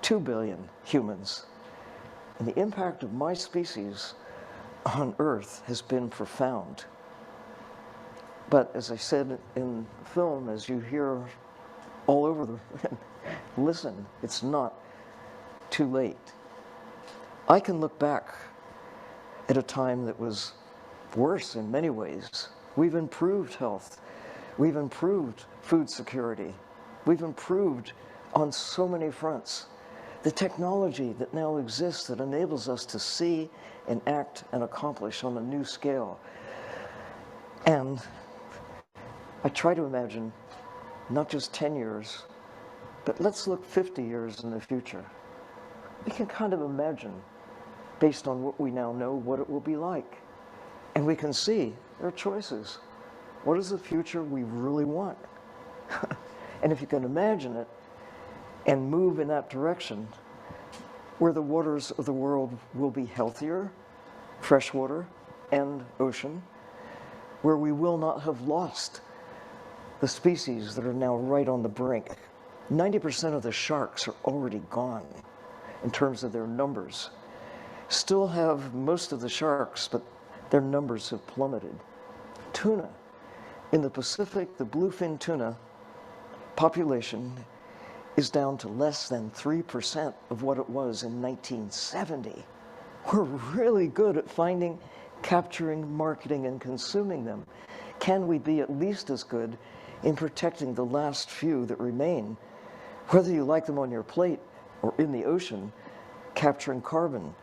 2 billion humans. And the impact of my species on Earth has been profound. But as I said in the film, as you hear all over listen, it's not too late. I can look back at a time that was worse in many ways. We've improved health. We've improved food security. We've improved on so many fronts. The technology that now exists that enables us to see and act and accomplish on a new scale. And I try to imagine not just 10 years, but let's look 50 years in the future. We can kind of imagine, based on what we now know, what it will be like. And we can see there are choices. What is the future we really want? And if you can imagine it and move in that direction, where the waters of the world will be healthier, freshwater and ocean, where we will not have lost the species that are now right on the brink. 90% of the sharks are already gone in terms of their numbers. Still have most of the sharks, but their numbers have plummeted. Tuna. In the Pacific, the bluefin tuna population is down to less than 3% of what it was in 1970. We're really good at finding, capturing, marketing, and consuming them. Can we be at least as good in protecting the last few that remain, whether you like them on your plate or in the ocean, capturing carbon,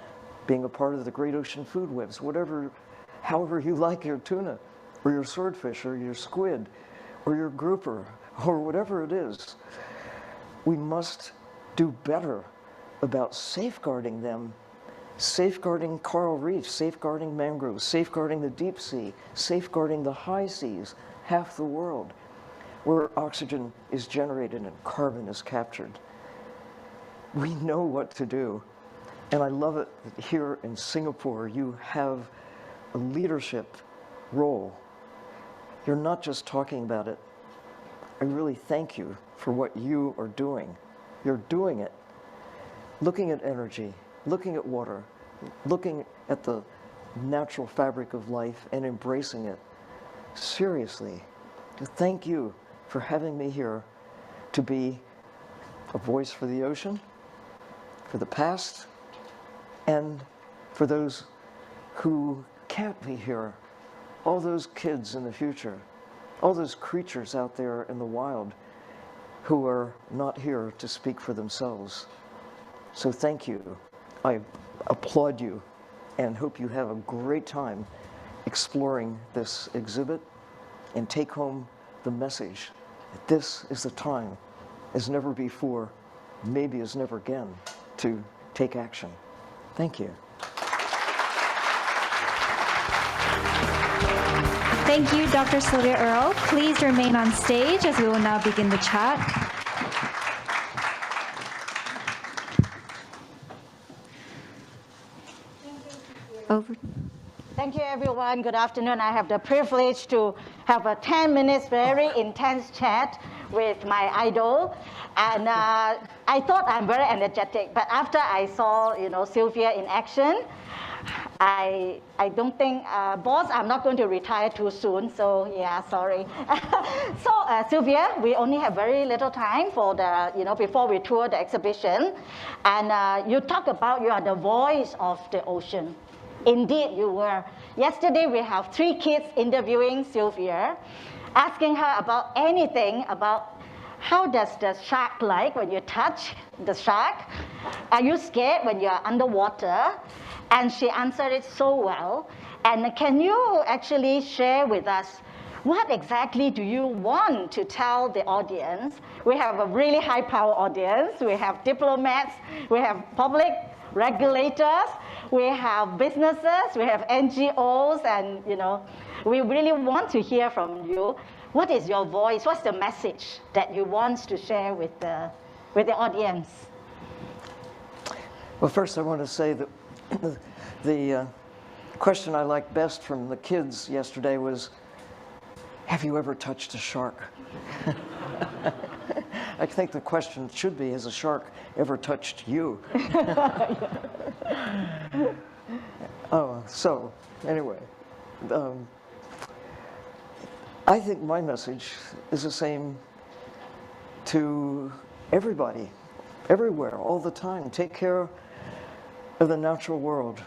being a part of the great ocean food webs, whatever, however you like your tuna, or your swordfish, or your squid, or your grouper, or whatever it is. We must do better about safeguarding them, safeguarding coral reefs, safeguarding mangroves, safeguarding the deep sea, safeguarding the high seas, half the world, where oxygen is generated and carbon is captured. We know what to do. And I love it that here in Singapore, you have a leadership role. You're not just talking about it. I really thank you for what you are doing. You're doing it. Looking at energy, looking at water, looking at the natural fabric of life and embracing it. Seriously, thank you for having me here to be a voice for the ocean, for the past, and for those who can't be here, all those kids in the future all those creatures out there in the wild who are not here to speak for themselves. So thank you. I applaud you and hope you have a great time exploring this exhibit and take home the message that this is the time, as never before, maybe as never again, to take action. Thank you. Thank you, Dr. Sylvia Earle. Please remain on stage as we will now begin the chat. Over. Thank you, everyone. Good afternoon. I have the privilege to have a 10 minutes very intense chat with my idol. And I thought I'm very energetic, but after I saw, Sylvia in action, I don't think, boss, I'm not going to retire too soon, so yeah, sorry. So Sylvia, we only have very little time for the, before we tour the exhibition. And you talk about you are the voice of the ocean. Indeed, you were. Yesterday, we have 3 kids interviewing Sylvia, asking her about anything about how does the shark like when you touch the shark? Are you scared when you're underwater? And she answered it so well. And can you actually share with us what exactly do you want to tell the audience? We have a really high-power audience. We have diplomats. We have public regulators. We have businesses. We have NGOs. And, we really want to hear from you. What is your voice? What's the message that you want to share with the audience? Well, first I want to say that the question I liked best from the kids yesterday was, have you ever touched a shark? I think the question should be, has a shark ever touched you? So anyway, I think my message is the same to everybody, everywhere, all the time. Take care of the natural world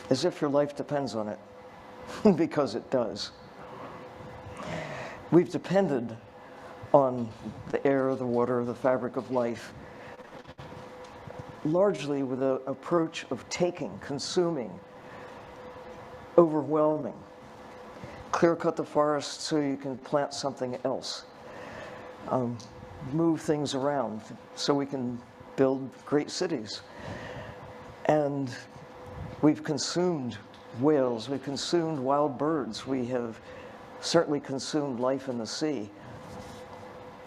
as if your life depends on it, because it does. We've depended on the air, the water, the fabric of life, largely with an approach of taking, consuming, overwhelming. Clear cut the forest so you can plant something else. Move things around so we can build great cities. And we've consumed whales, we've consumed wild birds, we have certainly consumed life in the sea.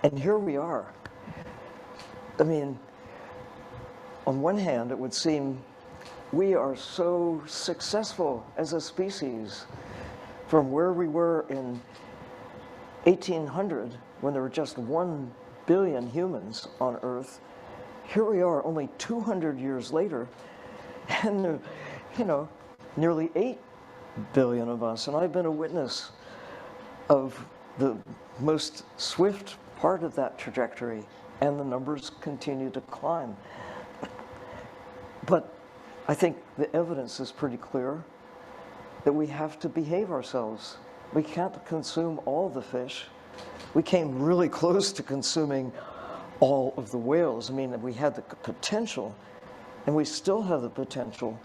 And here we are. I mean, on one hand, it would seem we are so successful as a species from where we were in 1800, when there were just 1 billion humans on Earth. Here we are only 200 years later, and nearly 8 billion of us. And I've been a witness of the most swift part of that trajectory, and the numbers continue to climb. But I think the evidence is pretty clear that we have to behave ourselves. We can't consume all the fish. We came really close to consuming all of the whales. I mean, we had the potential, and we still have the potential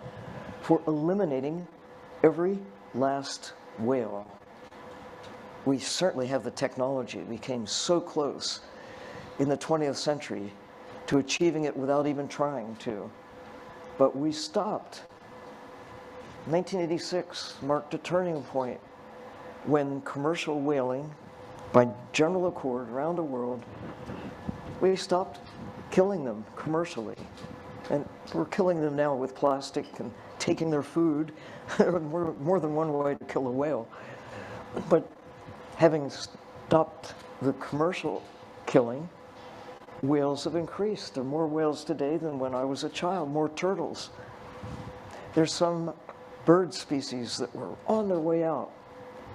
for eliminating every last whale. We certainly have the technology. We came so close in the 20th century to achieving it without even trying to. But we stopped. 1986 marked a turning point when commercial whaling, by general accord around the world, we stopped killing them commercially. And we're killing them now with plastic and taking their food. There are more than one way to kill a whale. But having stopped the commercial killing, whales have increased. There are more whales today than when I was a child, more turtles. There's some bird species that were on their way out,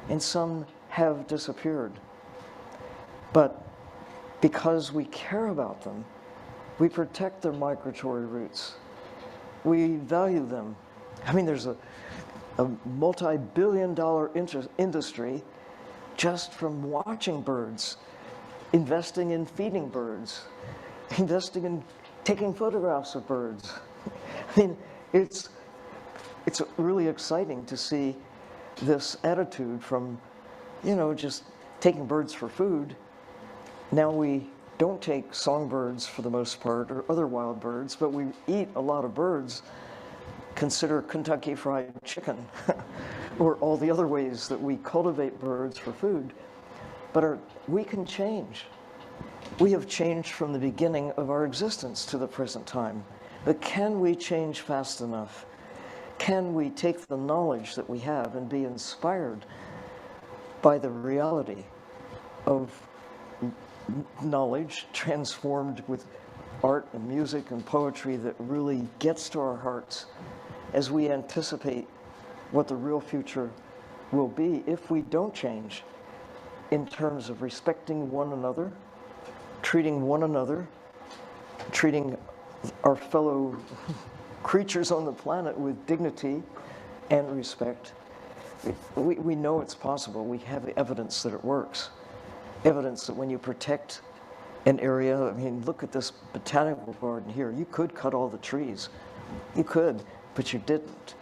and some have disappeared. But because we care about them, we protect their migratory routes. We value them. I mean, there's a multi-billion-dollar industry just from watching birds, investing in feeding birds, investing in taking photographs of birds. I mean, it's really exciting to see this attitude from, just taking birds for food. Now we don't take songbirds for the most part, or other wild birds, but we eat a lot of birds. Consider Kentucky Fried Chicken, or all the other ways that we cultivate birds for food. But we can change. We have changed from the beginning of our existence to the present time. But can we change fast enough? Can we take the knowledge that we have and be inspired by the reality of knowledge transformed with art and music and poetry that really gets to our hearts as we anticipate what the real future will be if we don't change in terms of respecting one another, treating our fellow creatures on the planet with dignity and respect. We know it's possible. We have evidence that it works. Evidence that when you protect an area, I mean, look at this botanical garden here. You could cut all the trees. You could, but you didn't.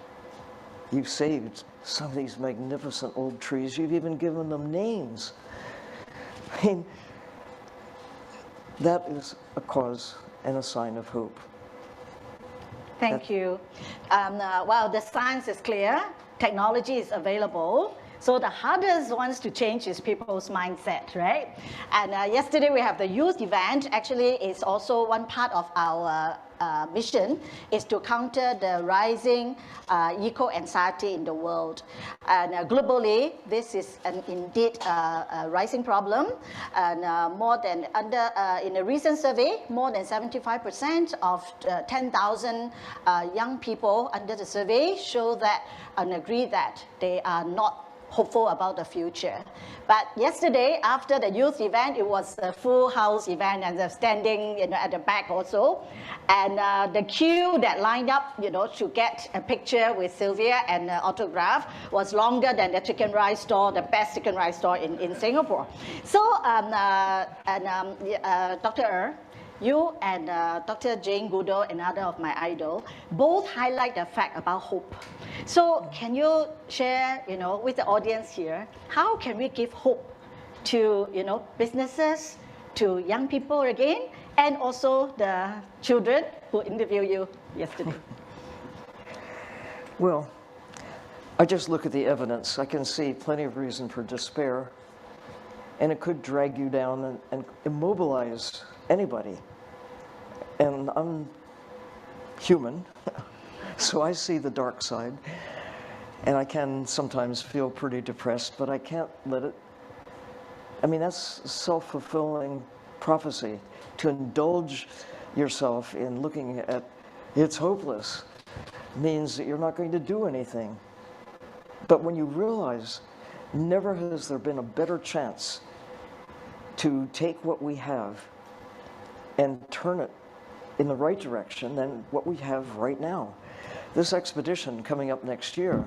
You've saved some of these magnificent old trees. You've even given them names. I mean, that is a cause and a sign of hope. Thank you. Well, the science is clear. Technology is available. So the hardest ones to change is people's mindset, right? And yesterday we have the youth event. Actually, it's also one part of our mission is to counter the rising eco-anxiety in the world. And globally, this is indeed a rising problem. And in a recent survey, more than 75% of 10,000 young people under the survey show that and agree that they are not hopeful about the future. But yesterday, after the youth event, it was a full house event, and they're standing, at the back also. And the queue that lined up, to get a picture with Sylvia and autograph was longer than the chicken rice store, the best chicken rice store in Singapore. So, Dr. Earle, you and Dr. Jane Goodall, another of my idol, both highlight the fact about hope. So can you share, with the audience here, how can we give hope to, businesses, to young people again, and also the children who interviewed you yesterday? Well, I just look at the evidence. I can see plenty of reason for despair, and it could drag you down and immobilize anybody. And I'm human, so I see the dark side, and I can sometimes feel pretty depressed, but I can't let it. I mean, that's self-fulfilling prophecy. To indulge yourself in looking at it's hopeless means that you're not going to do anything. But when you realize never has there been a better chance to take what we have and turn it in the right direction than what we have right now. This expedition coming up next year,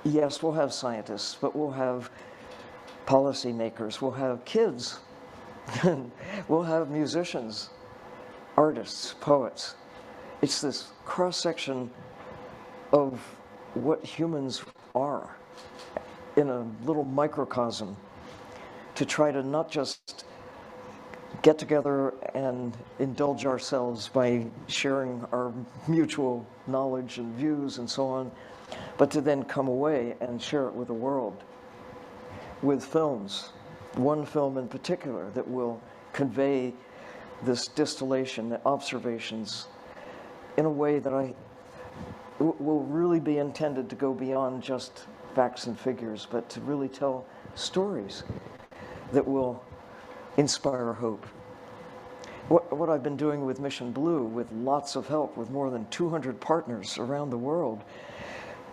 yes, we'll have scientists, but we'll have policymakers, we'll have kids, we'll have musicians, artists, poets. It's this cross-section of what humans are in a little microcosm to try to not just get together and indulge ourselves by sharing our mutual knowledge and views and so on, but to then come away and share it with the world, with films, one film in particular that will convey this distillation, the observations, in a way that will really be intended to go beyond just facts and figures, but to really tell stories that will inspire hope. What I've been doing with Mission Blue, with lots of help, with more than 200 partners around the world,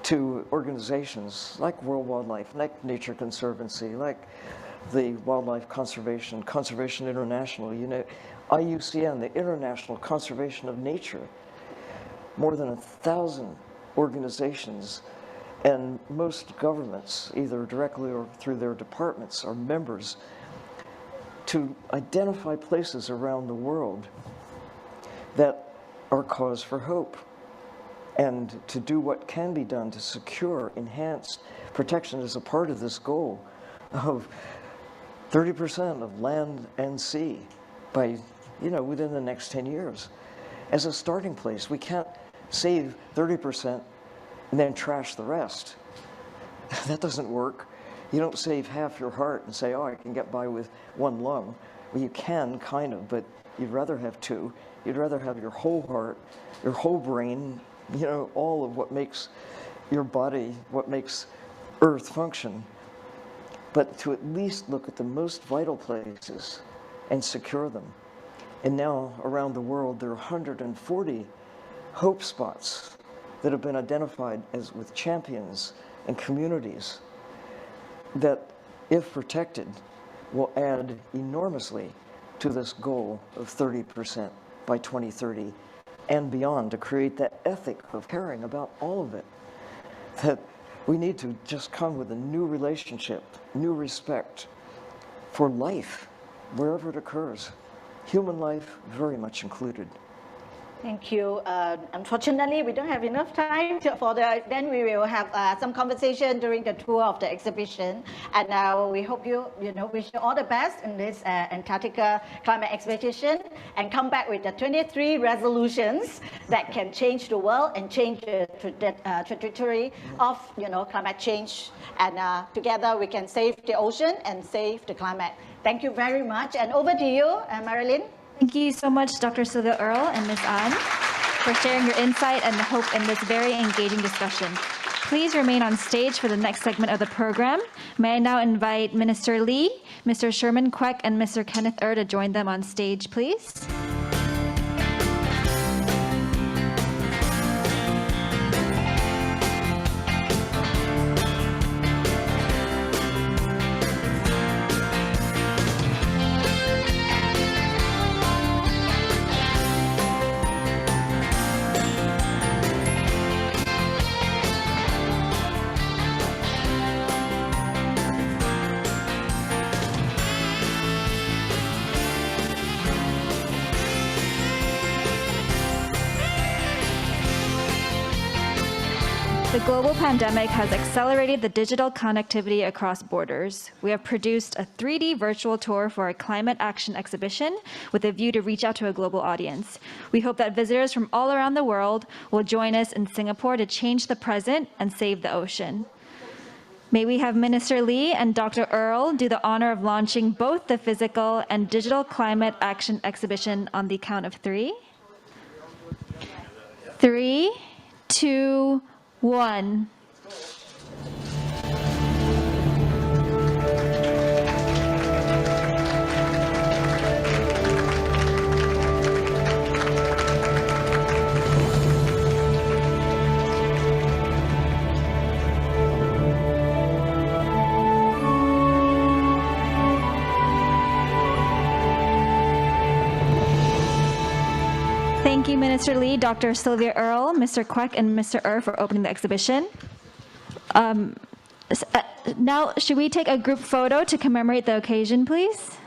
to organizations like World Wildlife, like Nature Conservancy, like the Wildlife Conservation International, IUCN, the International Conservation of Nature, more than 1,000 organizations And most governments, either directly or through their departments, are members to identify places around the world that are cause for hope, and to do what can be done to secure enhanced protection as a part of this goal of 30% of land and sea by, within the next 10 years. As a starting place, we can't save 30% and then trash the rest. That doesn't work. You don't save half your heart and say, oh, I can get by with one lung. Well, you can, kind of, but you'd rather have two. You'd rather have your whole heart, your whole brain, all of what makes your body, what makes Earth function. But to at least look at the most vital places and secure them. And now, around the world, there are 140 hope spots that have been identified as with champions and communities that, if protected, will add enormously to this goal of 30% by 2030 and beyond, to create that ethic of caring about all of it. That we need to just come with a new relationship, new respect for life, wherever it occurs. Human life very much included. Thank you. Unfortunately, we don't have enough time then we will have some conversation during the tour of the exhibition. And we hope wish you all the best in this Antarctica climate expedition, and come back with the 23 resolutions that can change the world and change the trajectory of, climate change. And together we can save the ocean and save the climate. Thank you very much. And over to you, Marilyn. Thank you so much, Dr. Sylvia Earle and Ms. An, for sharing your insight and hope in this very engaging discussion. Please remain on stage for the next segment of the program. May I now invite Minister Lee, Mr. Sherman Kwek, and Mr. Kenneth Earle to join them on stage, please. The global pandemic has accelerated the digital connectivity across borders. We have produced a 3D virtual tour for our climate action exhibition with a view to reach out to a global audience. We hope that visitors from all around the world will join us in Singapore to change the present and save the ocean. May we have Minister Lee and Dr. Earle do the honor of launching both the physical and digital climate action exhibition on the count of 3. 3, 2, 1. Thank you, Minister Lee, Dr. Sylvia Earle, Mr. Kwek, and Mr. for opening the exhibition. Now, should we take a group photo to commemorate the occasion, please?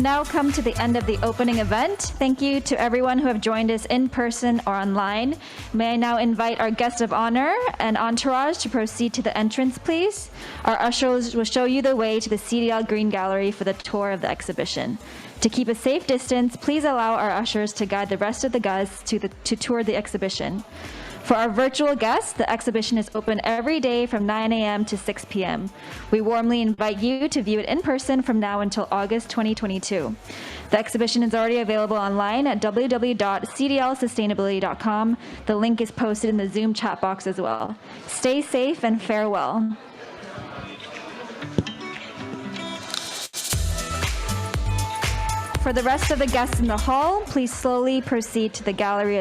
now come to the end of the opening event. Thank you to everyone who have joined us in person or online. May I now invite our guest of honor and entourage to proceed to the entrance, please. Our ushers will show you the way to the CDL Green Gallery for the tour of the exhibition. To keep a safe distance, please allow our ushers to guide the rest of the guests to tour the exhibition. For our virtual guests, the exhibition is open every day from 9 a.m. to 6 p.m. We warmly invite you to view it in person from now until August 2022. The exhibition is already available online at www.cdlsustainability.com. The link is posted in the Zoom chat box as well. Stay safe and farewell. For the rest of the guests in the hall, please slowly proceed to the gallery